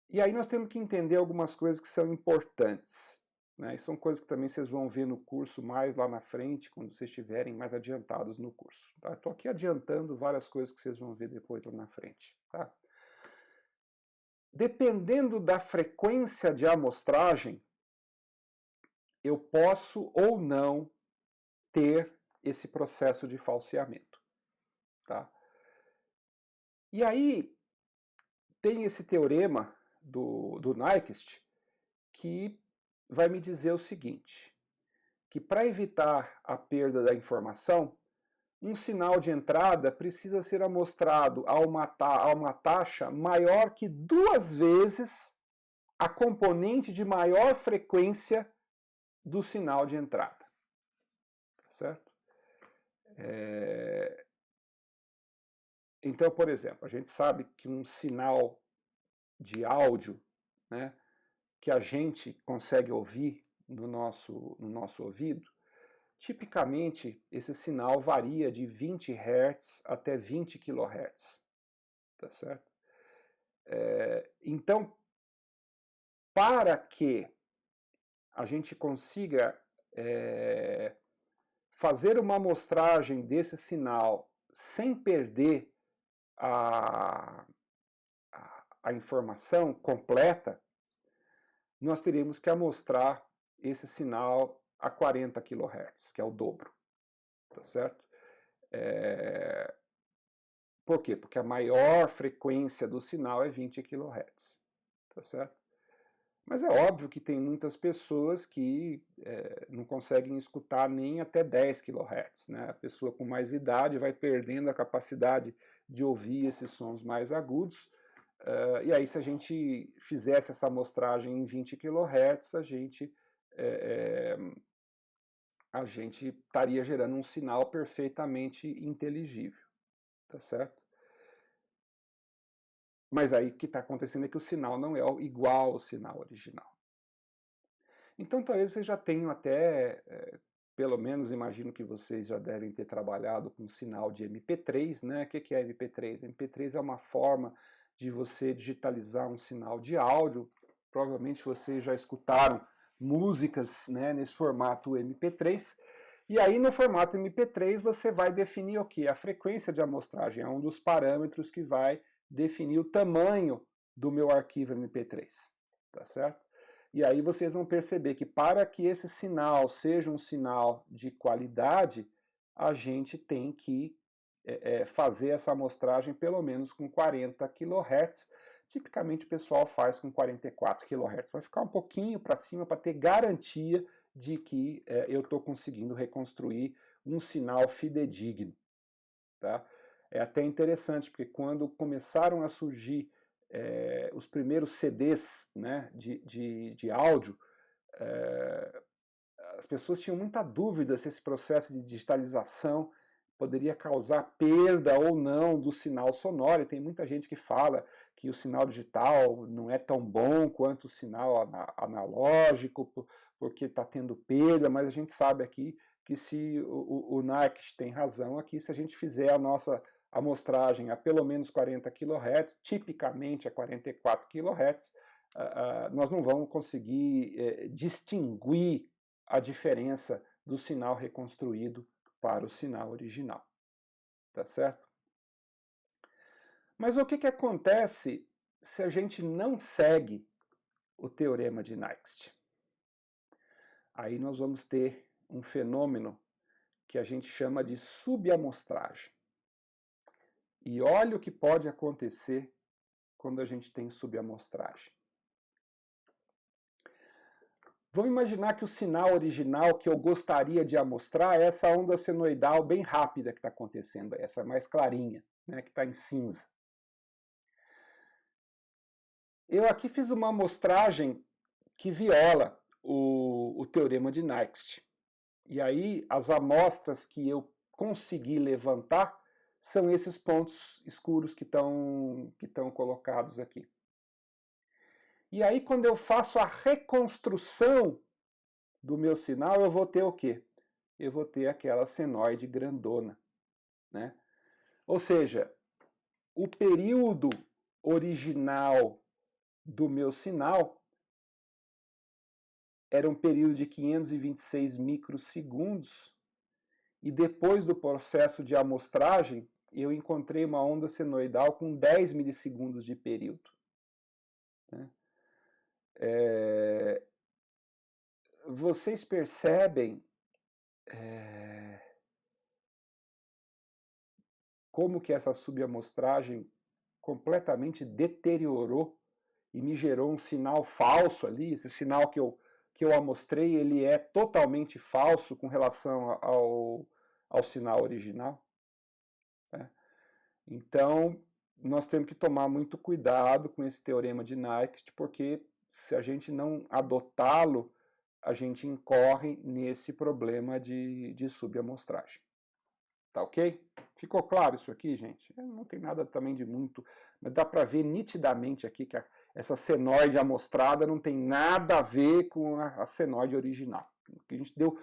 E aí nós temos que entender algumas coisas que são importantes, né? E são coisas que também vocês vão ver no curso mais lá na frente, quando vocês estiverem mais adiantados no curso. Tá? Estou aqui adiantando várias coisas que vocês vão ver depois lá na frente. Tá? Dependendo da frequência de amostragem, eu posso ou não ter esse processo de falseamento. Tá? E aí tem esse teorema do Nyquist que vai me dizer o seguinte, que para evitar a perda da informação, um sinal de entrada precisa ser amostrado a uma taxa maior que 2 vezes a componente de maior frequência do sinal de entrada. Tá certo? Então, por exemplo, a gente sabe que um sinal de áudio, né, que a gente consegue ouvir no nosso ouvido, tipicamente esse sinal varia de 20 Hz até 20 kHz, tá certo? Então, para que a gente consiga fazer uma amostragem desse sinal sem perder a informação completa, nós teríamos que amostrar esse sinal a 40 kHz, que é o dobro, tá certo? Por quê? Porque a maior frequência do sinal é 20 kHz, tá certo? Mas é óbvio que tem muitas pessoas que não conseguem escutar nem até 10 kHz, né? A pessoa com mais idade vai perdendo a capacidade de ouvir esses sons mais agudos, e aí se a gente fizesse essa amostragem em 20 kHz, a gente estaria gerando um sinal perfeitamente inteligível, tá certo? Mas aí o que está acontecendo é que o sinal não é igual ao sinal original. Então talvez vocês já tenham até, pelo menos imagino que vocês já devem ter trabalhado com sinal de MP3, né? O que é MP3? MP3 é uma forma de você digitalizar um sinal de áudio. Provavelmente vocês já escutaram músicas, né, nesse formato MP3. E aí no formato MP3 você vai definir o quê? A frequência de amostragem é um dos parâmetros que vai definir o tamanho do meu arquivo MP3, tá certo? E aí vocês vão perceber que para que esse sinal seja um sinal de qualidade, a gente tem que fazer essa amostragem pelo menos com 40 kHz. Tipicamente o pessoal faz com 44 kHz. Vai ficar um pouquinho para cima para ter garantia de que eu estou conseguindo reconstruir um sinal fidedigno. Tá? É até interessante, porque quando começaram a surgir os primeiros CDs, né, de áudio, as pessoas tinham muita dúvida se esse processo de digitalização poderia causar perda ou não do sinal sonoro. E tem muita gente que fala que o sinal digital não é tão bom quanto o sinal analógico, porque está tendo perda, mas a gente sabe aqui que se o Nyquist tem razão aqui, se a gente fizer a nossa amostragem a pelo menos 40 kHz, tipicamente a 44 kHz, nós não vamos conseguir distinguir a diferença do sinal reconstruído para o sinal original. Tá certo? Mas o que acontece se a gente não segue o teorema de Nyquist? Aí nós vamos ter um fenômeno que a gente chama de subamostragem. E olha o que pode acontecer quando a gente tem subamostragem. Vamos imaginar que o sinal original que eu gostaria de amostrar é essa onda senoidal bem rápida que está acontecendo, essa mais clarinha, né, que está em cinza. Eu aqui fiz uma amostragem que viola o teorema de Nyquist. E aí as amostras que eu consegui levantar são esses pontos escuros que estão colocados aqui. E aí, quando eu faço a reconstrução do meu sinal, eu vou ter o quê? Eu vou ter aquela senoide grandona, né? Ou seja, o período original do meu sinal era um período de 526 microsegundos, e depois do processo de amostragem, eu encontrei uma onda senoidal com 10 milissegundos de período. Né? Vocês percebem como que essa subamostragem completamente deteriorou e me gerou um sinal falso ali? Esse sinal que eu amostrei, ele é totalmente falso com relação ao sinal original. Né? Então, nós temos que tomar muito cuidado com esse teorema de Nyquist, porque se a gente não adotá-lo, a gente incorre nesse problema de subamostragem. Tá ok? Ficou claro isso aqui, gente? Não tem nada também de muito, mas dá para ver nitidamente aqui que essa senoide amostrada não tem nada a ver com a senoide original. A gente deu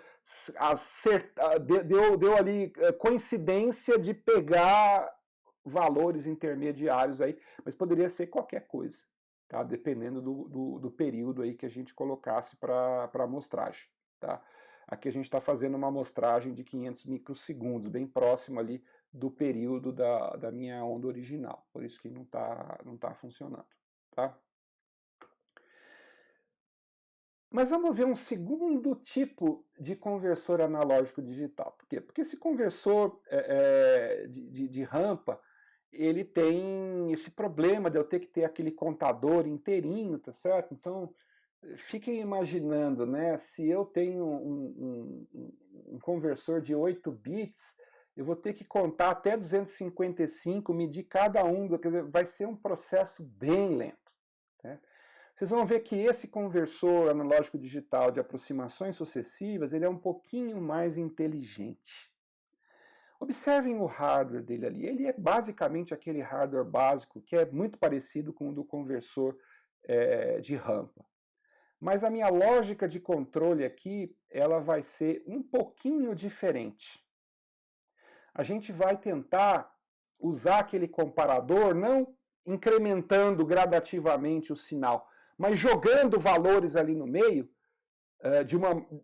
ali coincidência de pegar valores intermediários aí, mas poderia ser qualquer coisa, tá? Dependendo do período aí que a gente colocasse para a amostragem. Tá? Aqui a gente está fazendo uma amostragem de 500 microsegundos, bem próximo ali do período da minha onda original, por isso que não tá funcionando. Tá? Mas vamos ver um segundo tipo de conversor analógico digital. Por quê? Porque esse conversor de rampa, ele tem esse problema de eu ter que ter aquele contador inteirinho, tá certo? Então, fiquem imaginando, né, se eu tenho um conversor de 8 bits, eu vou ter que contar até 255, medir cada um, quer dizer, vai ser um processo bem lento. Né? Vocês vão ver que esse conversor analógico digital de aproximações sucessivas, ele é um pouquinho mais inteligente. Observem o hardware dele ali, ele é basicamente aquele hardware básico que é muito parecido com o do conversor de rampa. Mas a minha lógica de controle aqui, ela vai ser um pouquinho diferente. A gente vai tentar usar aquele comparador, não incrementando gradativamente o sinal, mas jogando valores ali no meio,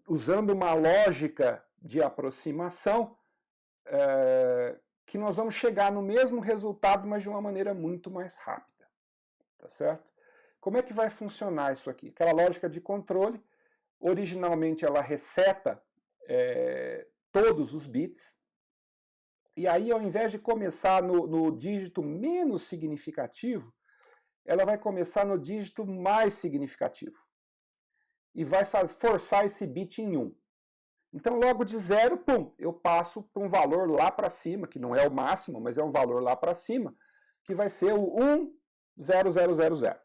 usando uma lógica de aproximação, que nós vamos chegar no mesmo resultado, mas de uma maneira muito mais rápida. Tá certo? Como é que vai funcionar isso aqui? Aquela lógica de controle, originalmente ela reseta todos os bits, e aí ao invés de começar no dígito menos significativo, ela vai começar no dígito mais significativo. E vai forçar esse bit em 1. Então logo de 0, pum, eu passo para um valor lá para cima, que não é o máximo, mas é um valor lá para cima, que vai ser o 10000.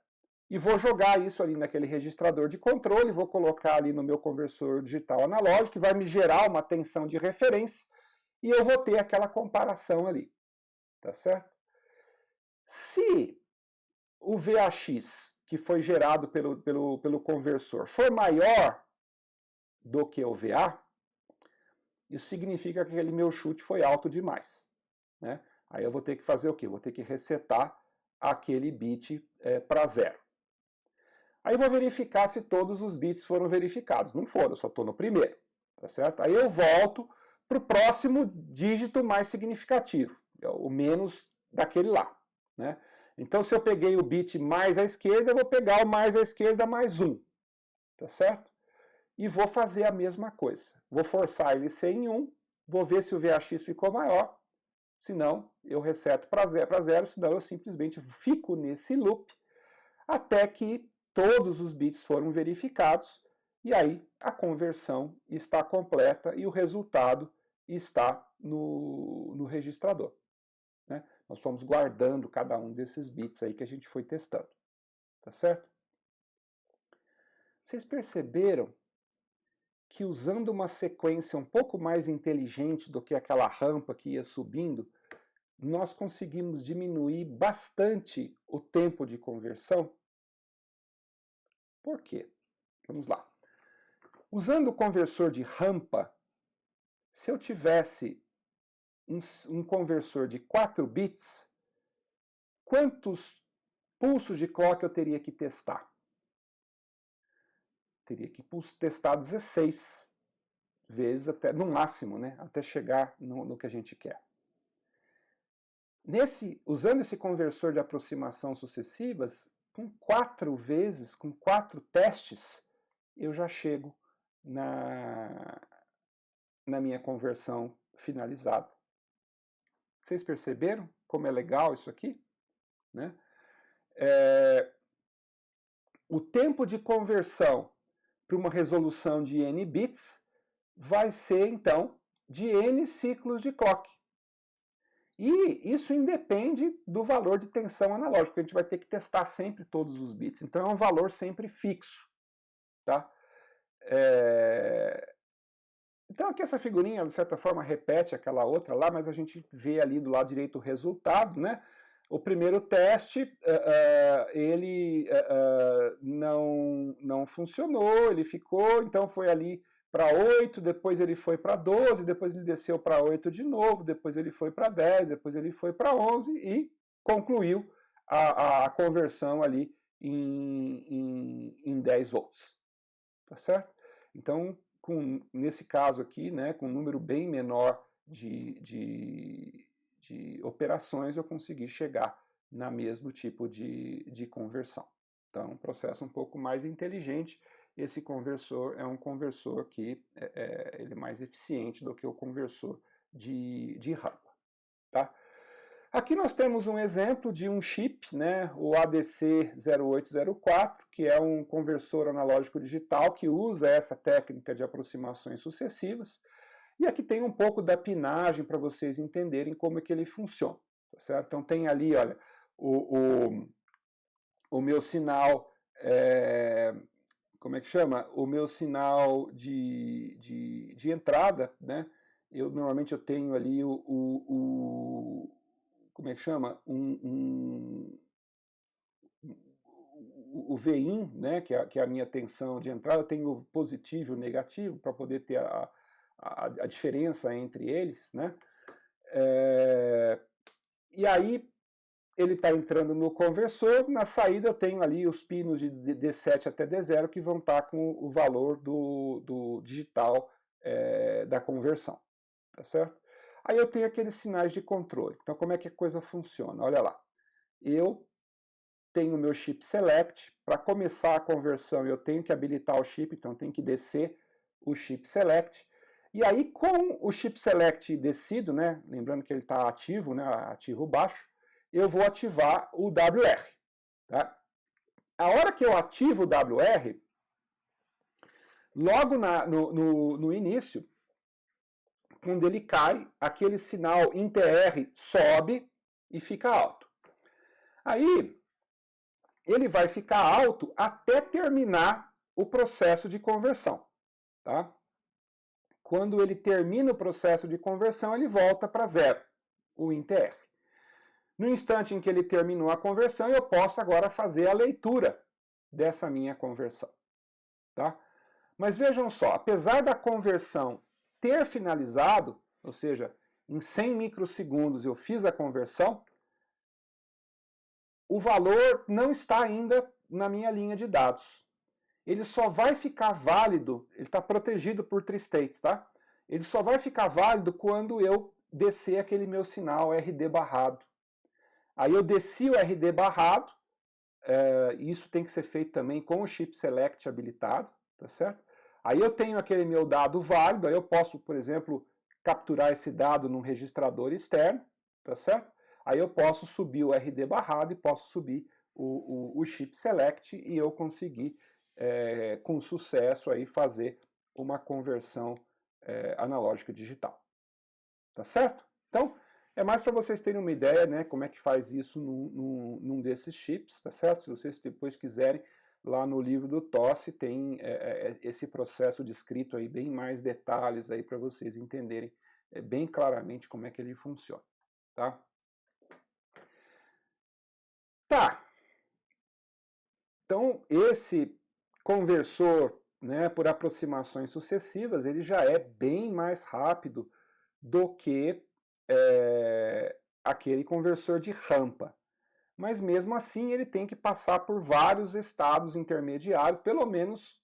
E vou jogar isso ali naquele registrador de controle, vou colocar ali no meu conversor digital analógico, que vai me gerar uma tensão de referência, e eu vou ter aquela comparação ali. Tá certo? Se o VAX, que foi gerado pelo conversor, for maior do que o VA, isso significa que aquele meu chute foi alto demais. Né? Aí eu vou ter que fazer o quê? Vou ter que resetar aquele bit para 0. Aí eu vou verificar se todos os bits foram verificados. Não foram, eu só estou no primeiro, tá certo? Aí eu volto para o próximo dígito mais significativo, o menos daquele lá, né? Então, se eu peguei o bit mais à esquerda, eu vou pegar o mais à esquerda mais 1, tá certo? E vou fazer a mesma coisa. Vou forçar ele ser em 1, vou ver se o VAX ficou maior, senão eu reseto para 0, senão eu simplesmente fico nesse loop até que todos os bits foram verificados e aí a conversão está completa e o resultado está no registrador, né? Nós fomos guardando cada um desses bits aí que a gente foi testando, tá certo? Vocês perceberam que usando uma sequência um pouco mais inteligente do que aquela rampa que ia subindo, nós conseguimos diminuir bastante o tempo de conversão? Por quê? Vamos lá. Usando o conversor de rampa, se eu tivesse um conversor de 4 bits, quantos pulsos de clock eu teria que testar? Teria que testar 16 vezes, até, no máximo, né? Até chegar no que a gente quer. Usando esse conversor de aproximação sucessivas, com 4 vezes, com 4 testes, eu já chego na minha conversão finalizada. Vocês perceberam como é legal isso aqui? Né? O tempo de conversão para uma resolução de n bits vai ser, então, de n ciclos de clock. E isso independe do valor de tensão analógica, porque a gente vai ter que testar sempre todos os bits. Então é um valor sempre fixo. Tá? Então aqui essa figurinha, de certa forma, repete aquela outra lá, mas a gente vê ali do lado direito o resultado, né? O primeiro teste, ele não funcionou, ele ficou, então foi ali para 8, depois ele foi para 12, depois ele desceu para 8 de novo, depois ele foi para 10, depois ele foi para 11 e concluiu a conversão ali em 10 volts. Tá certo? Então, nesse caso aqui, né, com um número bem menor de operações, eu consegui chegar no mesmo tipo de conversão. Então, um processo um pouco mais inteligente. Esse conversor é um conversor que ele é mais eficiente do que o conversor de rampa. Tá? Aqui nós temos um exemplo de um chip, né, o ADC0804, que é um conversor analógico digital que usa essa técnica de aproximações sucessivas. E aqui tem um pouco da pinagem para vocês entenderem como é que ele funciona. Tá certo? Então tem ali, olha, o meu sinal, como é que chama? O meu sinal de entrada, né? Normalmente eu tenho ali como é que chama? O VIN, né, que é a minha tensão de entrada, eu tenho o positivo e o negativo para poder ter a diferença entre eles, né? E aí ele está entrando no conversor, na saída eu tenho ali os pinos de D7 até D0 que vão estar com o valor do digital da conversão, tá certo? Aí eu tenho aqueles sinais de controle. Então como é que a coisa funciona? Olha lá, eu tenho o meu chip select, para começar a conversão eu tenho que habilitar o chip, então eu tenho que descer o chip select, e aí com o chip select descido, né, lembrando que ele está ativo, né, ativo baixo, eu vou ativar o WR. Tá? A hora que eu ativo o WR, logo no início, quando ele cai, aquele sinal INTR sobe e fica alto. Aí, ele vai ficar alto até terminar o processo de conversão. Tá? Quando ele termina o processo de conversão, ele volta para 0, o INTR. No instante em que ele terminou a conversão, eu posso agora fazer a leitura dessa minha conversão. Tá? Mas vejam só, apesar da conversão ter finalizado, ou seja, em 100 microsegundos eu fiz a conversão, o valor não está ainda na minha linha de dados. Ele só vai ficar válido, ele está protegido por tri-states, tá? Ele só vai ficar válido quando eu descer aquele meu sinal RD barrado. Aí eu desci o RD barrado, isso tem que ser feito também com o chip select habilitado, tá certo? Aí eu tenho aquele meu dado válido, aí eu posso, por exemplo, capturar esse dado num registrador externo, tá certo? Aí eu posso subir o RD barrado e posso subir o chip select e eu conseguir, com sucesso, aí, fazer uma conversão analógica digital. Tá certo? Então, é mais para vocês terem uma ideia, né, como é que faz isso num desses chips, tá certo? Se vocês depois quiserem, lá no livro do Tossi tem esse processo descrito aí, bem mais detalhes aí para vocês entenderem bem claramente como é que ele funciona, tá? Tá. Então, esse conversor, né, por aproximações sucessivas, ele já é bem mais rápido do que aquele conversor de rampa. Mas mesmo assim ele tem que passar por vários estados intermediários, pelo menos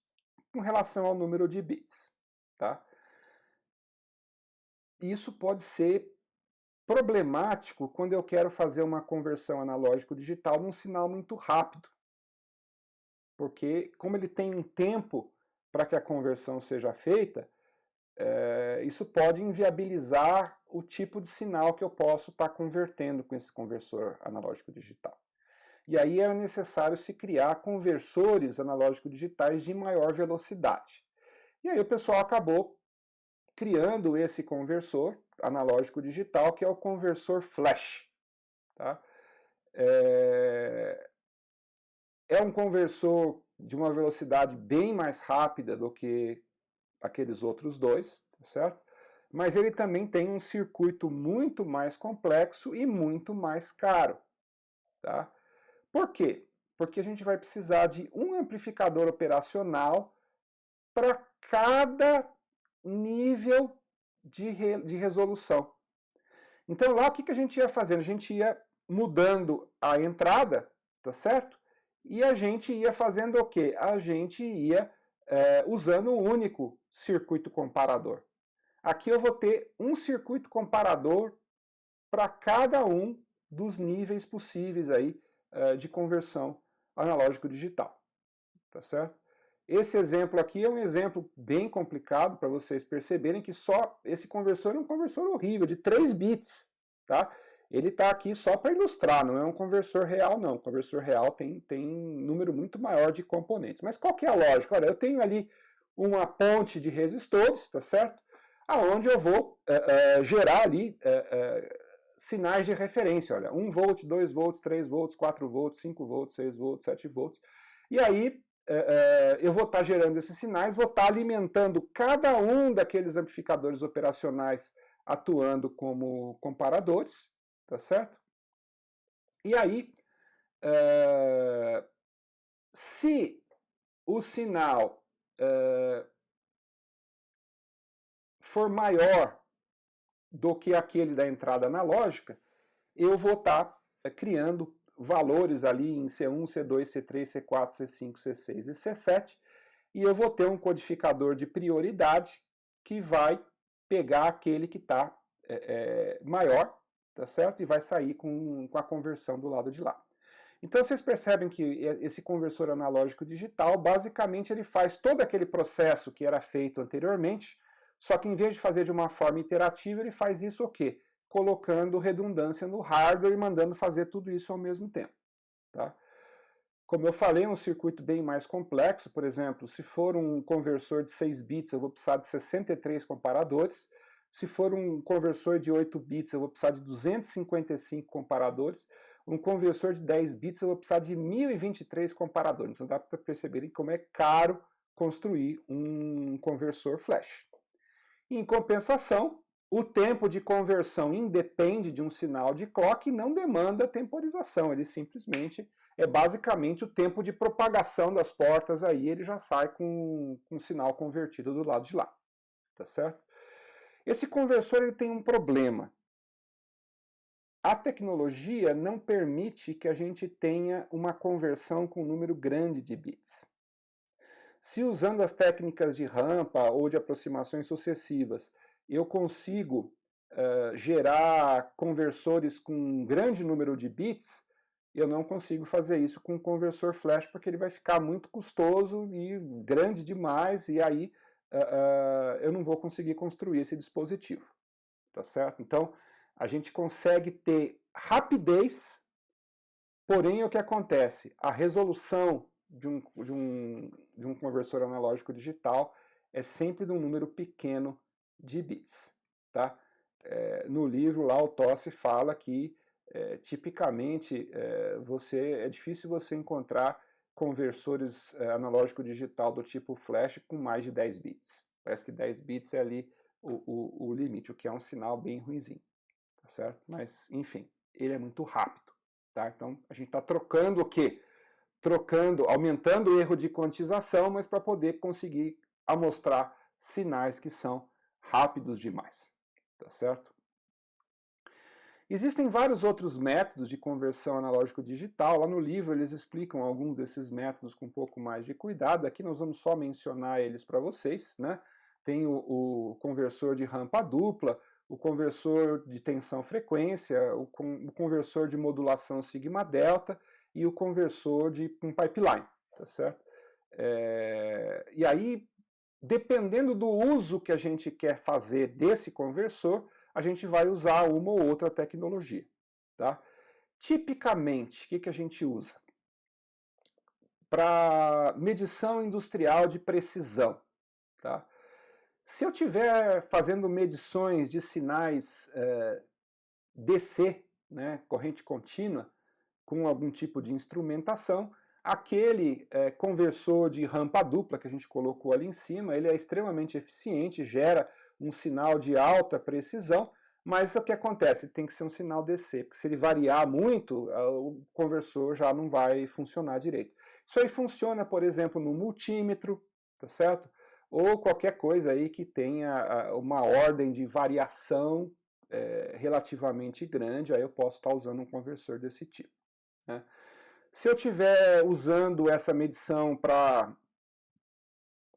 com relação ao número de bits. Tá? Isso pode ser problemático quando eu quero fazer uma conversão analógico-digital num sinal muito rápido. Porque como ele tem um tempo para que a conversão seja feita, isso pode inviabilizar o tipo de sinal que eu posso estar convertendo com esse conversor analógico-digital. E aí era necessário se criar conversores analógico-digitais de maior velocidade. E aí o pessoal acabou criando esse conversor analógico-digital, que é o conversor flash. Tá? É um conversor de uma velocidade bem mais rápida do que aqueles outros dois, tá certo? Mas ele também tem um circuito muito mais complexo e muito mais caro. Tá? Por quê? Porque a gente vai precisar de um amplificador operacional para cada nível de resolução. Então lá o que a gente ia fazendo? A gente ia mudando a entrada, tá certo? E a gente ia fazendo o quê? A gente ia usando um único circuito comparador. Aqui eu vou ter um circuito comparador para cada um dos níveis possíveis aí de conversão analógico-digital. Tá certo? Esse exemplo aqui é um exemplo bem complicado para vocês perceberem que só esse conversor é um conversor horrível, de 3 bits. Tá? Ele está aqui só para ilustrar, não é um conversor real, não. O conversor real tem um número muito maior de componentes. Mas qual que é a lógica? Olha, eu tenho ali uma ponte de resistores, tá certo? Aonde eu vou gerar ali sinais de referência. Olha, 1 volt, 2 volts, 3 volts, 4 volts, 5 volts, 6 volts, 7 volts. E aí eu vou estar gerando esses sinais, vou estar alimentando cada um daqueles amplificadores operacionais atuando como comparadores, tá certo? E aí, se o sinal for maior do que aquele da entrada analógica, eu vou estar criando valores ali em C1, C2, C3, C4, C5, C6 e C7, e eu vou ter um codificador de prioridade que vai pegar aquele que está maior, tá certo? E vai sair com a conversão do lado de lá. Então vocês percebem que esse conversor analógico digital, basicamente ele faz todo aquele processo que era feito anteriormente, só que em vez de fazer de uma forma iterativa, ele faz isso o quê? Colocando redundância no hardware e mandando fazer tudo isso ao mesmo tempo. Tá? Como eu falei, é um circuito bem mais complexo. Por exemplo, se for um conversor de 6 bits, eu vou precisar de 63 comparadores. Se for um conversor de 8 bits, eu vou precisar de 255 comparadores. Um conversor de 10 bits, eu vou precisar de 1023 comparadores. Então dá para perceberem como é caro construir um conversor flash. Em compensação, o tempo de conversão independe de um sinal de clock e não demanda temporização. Ele simplesmente é basicamente o tempo de propagação das portas, aí ele já sai com um sinal convertido do lado de lá. Tá certo? Esse conversor ele tem um problema. A tecnologia não permite que a gente tenha uma conversão com um número grande de bits. Se usando as técnicas de rampa ou de aproximações sucessivas, eu consigo gerar conversores com um grande número de bits, eu não consigo fazer isso com um conversor flash, porque ele vai ficar muito custoso e grande demais, e aí eu não vou conseguir construir esse dispositivo, tá certo? Então, a gente consegue ter rapidez, porém o que acontece? A resolução de um conversor analógico digital é sempre de um número pequeno de bits, tá? No livro lá o Tossi fala que tipicamente é difícil você encontrar conversores analógico digital do tipo flash com mais de 10 bits. Parece que 10 bits é ali o limite, o que é um sinal bem ruinzinho, tá certo? Mas, enfim, ele é muito rápido, tá? Então, a gente está trocando o quê? Aumentando o erro de quantização, mas para poder conseguir amostrar sinais que são rápidos demais, tá certo? Existem vários outros métodos de conversão analógico-digital. Lá no livro eles explicam alguns desses métodos com um pouco mais de cuidado. Aqui nós vamos só mencionar eles para vocês, né? Tem o conversor de rampa dupla, o conversor de tensão-frequência, o conversor de modulação sigma-delta e o conversor de pipeline, tá certo? E aí, dependendo do uso que a gente quer fazer desse conversor, a gente vai usar uma ou outra tecnologia, tá? Tipicamente, o que a gente usa? Para medição industrial de precisão, tá? Se eu estiver fazendo medições de sinais DC, né, corrente contínua, com algum tipo de instrumentação, aquele conversor de rampa dupla que a gente colocou ali em cima, ele é extremamente eficiente, gera um sinal de alta precisão, mas o que acontece? Ele tem que ser um sinal DC, porque se ele variar muito, o conversor já não vai funcionar direito. Isso aí funciona, por exemplo, no multímetro, tá certo? Ou qualquer coisa aí que tenha uma ordem de variação relativamente grande, aí eu posso estar usando um conversor desse tipo, né? Se eu estiver usando essa medição para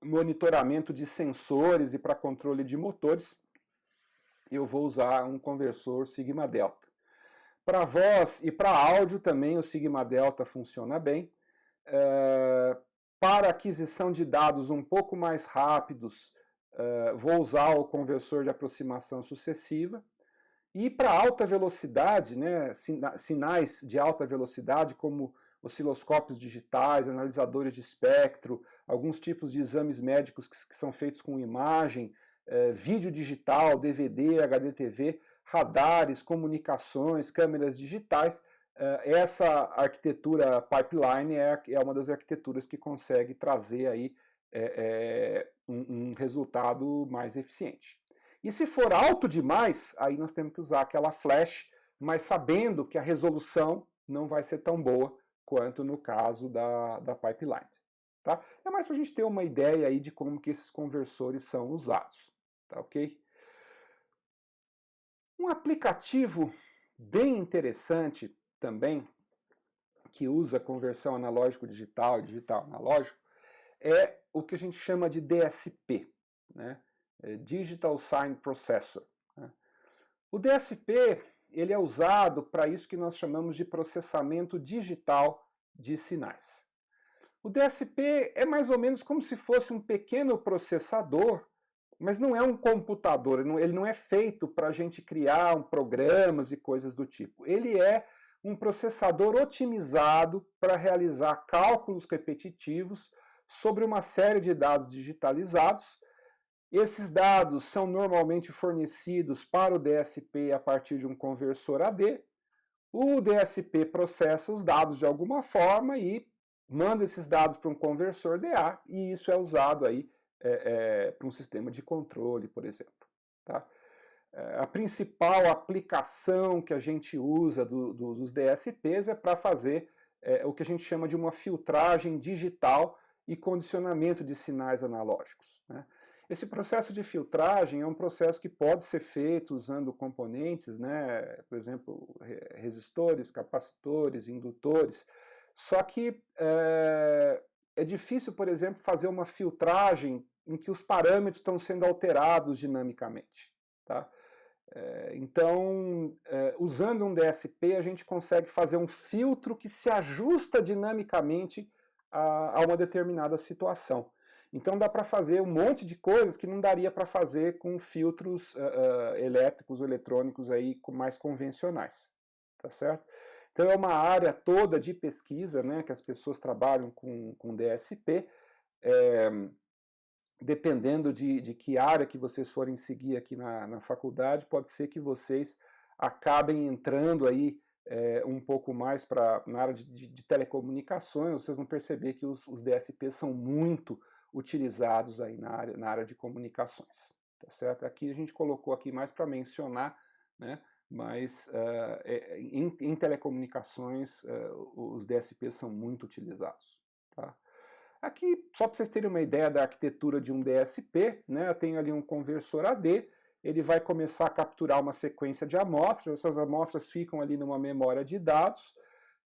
monitoramento de sensores e para controle de motores, eu vou usar um conversor sigma-delta. Para voz e para áudio também o sigma-delta funciona bem. Para aquisição de dados um pouco mais rápidos, vou usar o conversor de aproximação sucessiva. E para alta velocidade, né, sinais de alta velocidade, como osciloscópios digitais, analisadores de espectro, alguns tipos de exames médicos que são feitos com imagem, vídeo digital, DVD, HDTV, radares, comunicações, câmeras digitais, essa arquitetura pipeline é uma das arquiteturas que consegue trazer aí um resultado mais eficiente. E se for alto demais, aí nós temos que usar aquela flash, mas sabendo que a resolução não vai ser tão boa quanto no caso da pipeline. Tá? É mais para a gente ter uma ideia aí de como que esses conversores são usados. Tá, ok? Um aplicativo bem interessante também, que usa conversão analógico-digital e digital-analógico, é o que a gente chama de DSP, né? Digital Sign Processor. Né? O DSP ele é usado para isso que nós chamamos de processamento digital de sinais. O DSP é mais ou menos como se fosse um pequeno processador, mas não é um computador, ele não é feito para a gente criar programas e coisas do tipo. Ele é um processador otimizado para realizar cálculos repetitivos sobre uma série de dados digitalizados. Esses dados são normalmente fornecidos para o DSP a partir de um conversor AD. O DSP processa os dados de alguma forma e manda esses dados para um conversor DA, e isso é usado aí para um sistema de controle, por exemplo. Tá? A principal aplicação que a gente usa dos DSPs é para fazer o que a gente chama de uma filtragem digital e condicionamento de sinais analógicos, né? Esse processo de filtragem é um processo que pode ser feito usando componentes, né, por exemplo, resistores, capacitores, indutores, só que é difícil, por exemplo, fazer uma filtragem em que os parâmetros estão sendo alterados dinamicamente, tá? Então, usando um DSP, a gente consegue fazer um filtro que se ajusta dinamicamente a uma determinada situação. Então dá para fazer um monte de coisas que não daria para fazer com filtros elétricos ou eletrônicos aí mais convencionais, tá certo? Então é uma área toda de pesquisa, né, que as pessoas trabalham com DSP, dependendo de que área que vocês forem seguir aqui na faculdade, pode ser que vocês acabem entrando aí um pouco mais na área de telecomunicações, vocês vão perceber que os DSPs são muito utilizados aí na área de comunicações, tá certo? Aqui a gente colocou aqui mais para mencionar, né, mas em telecomunicações os DSPs são muito utilizados, tá? Aqui, só para vocês terem uma ideia da arquitetura de um DSP, né, eu tenho ali um conversor AD, ele vai começar a capturar uma sequência de amostras, essas amostras ficam ali numa memória de dados,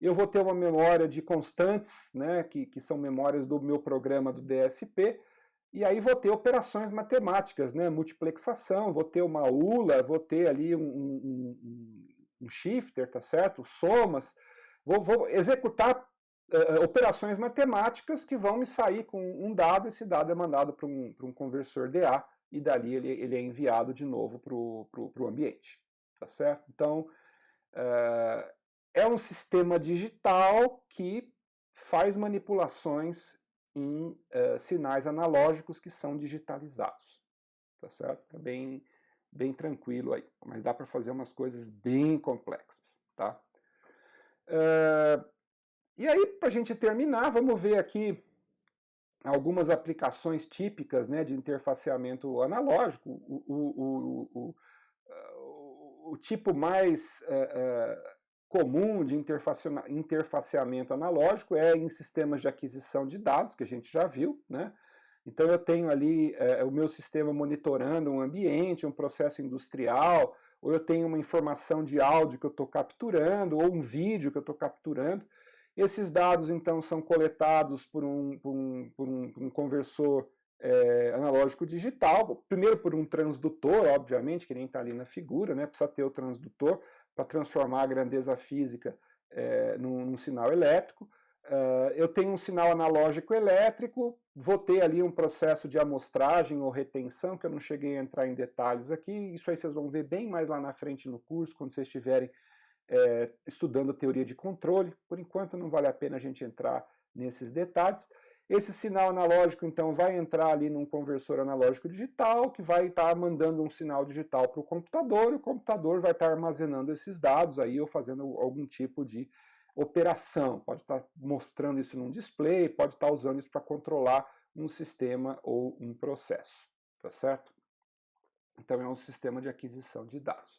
eu vou ter uma memória de constantes, né, que são memórias do meu programa do DSP, e aí vou ter operações matemáticas, né, multiplexação, vou ter uma ULA, vou ter ali um shifter, tá certo? Somas, vou executar operações matemáticas que vão me sair com um dado, esse dado é mandado para um conversor DA, e dali ele é enviado de novo para o ambiente, tá certo? Então, é um sistema digital que faz manipulações em sinais analógicos que são digitalizados, tá certo? É bem tranquilo aí, mas dá para fazer umas coisas bem complexas, tá? E aí, para a gente terminar, vamos ver aqui algumas aplicações típicas, né, de interfaceamento analógico. O tipo mais comum de interfaceamento analógico é em sistemas de aquisição de dados, que a gente já viu, né? Então eu tenho ali o meu sistema monitorando um ambiente, um processo industrial, ou eu tenho uma informação de áudio que eu estou capturando, ou um vídeo que eu estou capturando. Esses dados, então, são coletados por um conversor analógico digital, primeiro por um transdutor, obviamente, que nem está ali na figura, né? Precisa ter o transdutor para transformar a grandeza física num sinal elétrico. Eu tenho um sinal analógico elétrico, vou ter ali um processo de amostragem ou retenção, que eu não cheguei a entrar em detalhes aqui, isso aí vocês vão ver bem mais lá na frente no curso, quando vocês estiverem estudando teoria de controle. Por enquanto não vale a pena a gente entrar nesses detalhes. Esse sinal analógico, então, vai entrar ali num conversor analógico digital, que vai estar mandando um sinal digital para o computador, e o computador vai estar armazenando esses dados aí, ou fazendo algum tipo de operação. Pode estar mostrando isso num display, pode estar usando isso para controlar um sistema ou um processo, tá certo? Então é um sistema de aquisição de dados.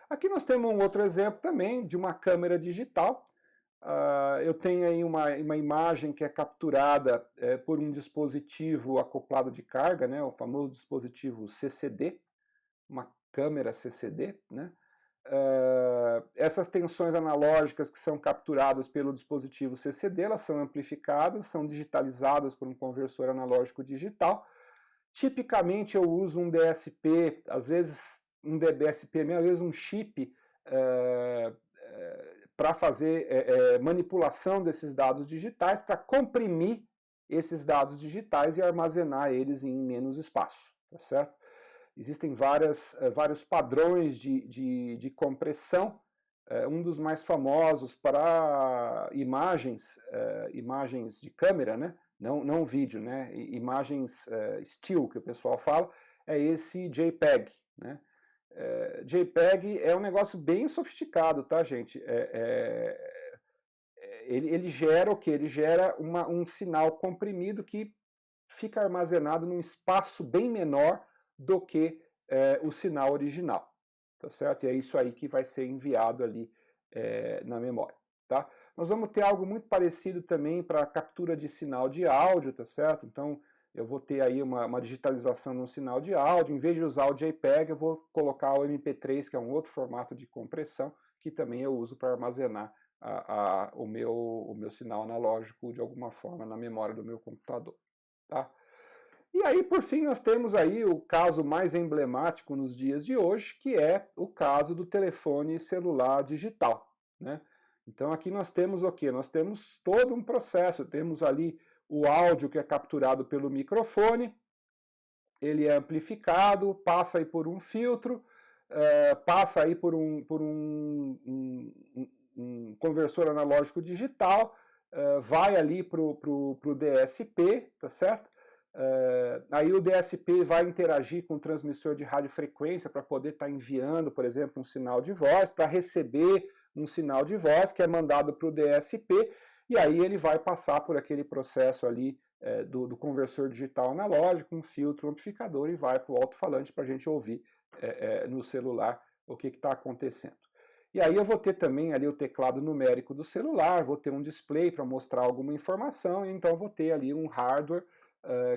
Aqui nós temos um outro exemplo também de uma câmera digital. Eu tenho aí uma imagem que é capturada por um dispositivo acoplado de carga, né, o famoso dispositivo CCD, uma câmera CCD, né? Essas tensões analógicas que são capturadas pelo dispositivo CCD, elas são amplificadas, são digitalizadas por um conversor analógico digital. Tipicamente eu uso um DSP, às vezes um DSP, às vezes um chip para fazer manipulação desses dados digitais, para comprimir esses dados digitais e armazenar eles em menos espaço, tá certo? Existem vários padrões de compressão, um dos mais famosos para imagens de câmera, né? Não vídeo, né? Imagens still, que o pessoal fala, é esse JPEG, né? JPEG é um negócio bem sofisticado, tá, gente? Ele gera o quê? Ele gera um sinal comprimido que fica armazenado num espaço bem menor do que o sinal original, tá certo? E é isso aí que vai ser enviado ali na memória. tá? Nós vamos ter algo muito parecido também para captura de sinal de áudio, tá certo? Então, eu vou ter aí uma digitalização no sinal de áudio, em vez de usar o JPEG, eu vou colocar o MP3, que é um outro formato de compressão, que também eu uso para armazenar o meu sinal analógico de alguma forma na memória do meu computador, tá? E aí, por fim, nós temos aí o caso mais emblemático nos dias de hoje, que é o caso do telefone celular digital, né? Então aqui nós temos o quê? Nós temos todo um processo, temos ali o áudio que é capturado pelo microfone, ele é amplificado, passa aí por um filtro, passa aí por um conversor analógico digital, vai ali para o DSP, tá certo? Aí o DSP vai interagir com o transmissor de radiofrequência para poder estar enviando, por exemplo, um sinal de voz, para receber um sinal de voz que é mandado para o DSP, e aí ele vai passar por aquele processo ali do conversor digital analógico, um filtro, um amplificador, e vai para o alto-falante para a gente ouvir no celular o que está acontecendo. E aí eu vou ter também ali o teclado numérico do celular, vou ter um display para mostrar alguma informação, e então vou ter ali um hardware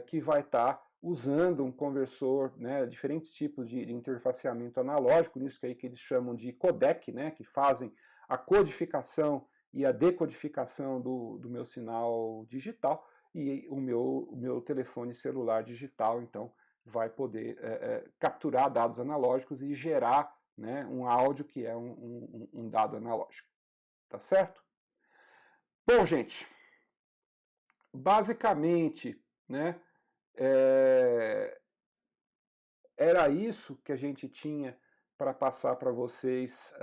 que vai estar usando um conversor, né, diferentes tipos de interfaceamento analógico, nisso que eles chamam de codec, né, que fazem a codificação e a decodificação do meu sinal digital, e o meu telefone celular digital, então, vai poder capturar dados analógicos e gerar, né, um áudio que é um dado analógico. Tá certo? Bom, gente, basicamente, né, era isso que a gente tinha para passar para vocês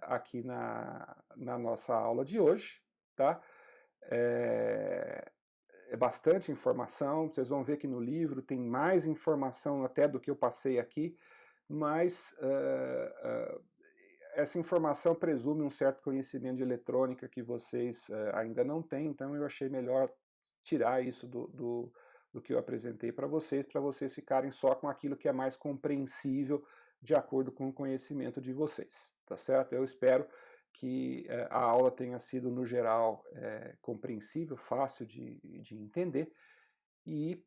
aqui na nossa aula de hoje, tá? É bastante informação, vocês vão ver que no livro tem mais informação até do que eu passei aqui, mas essa informação presume um certo conhecimento de eletrônica que vocês ainda não têm, então eu achei melhor tirar isso do que eu apresentei para vocês ficarem só com aquilo que é mais compreensível de acordo com o conhecimento de vocês, tá certo? Eu espero que a aula tenha sido, no geral, compreensível, fácil de entender, e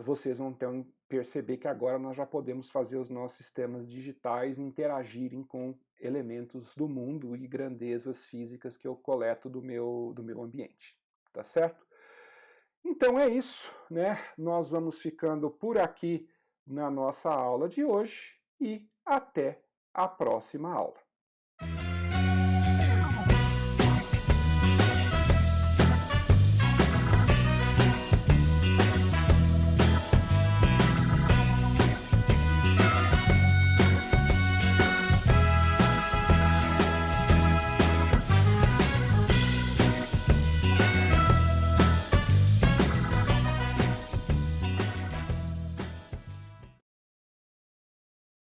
vocês vão então perceber que agora nós já podemos fazer os nossos sistemas digitais interagirem com elementos do mundo e grandezas físicas que eu coleto do meu ambiente, tá certo? Então é isso, né? Nós vamos ficando por aqui na nossa aula de hoje e até a próxima aula.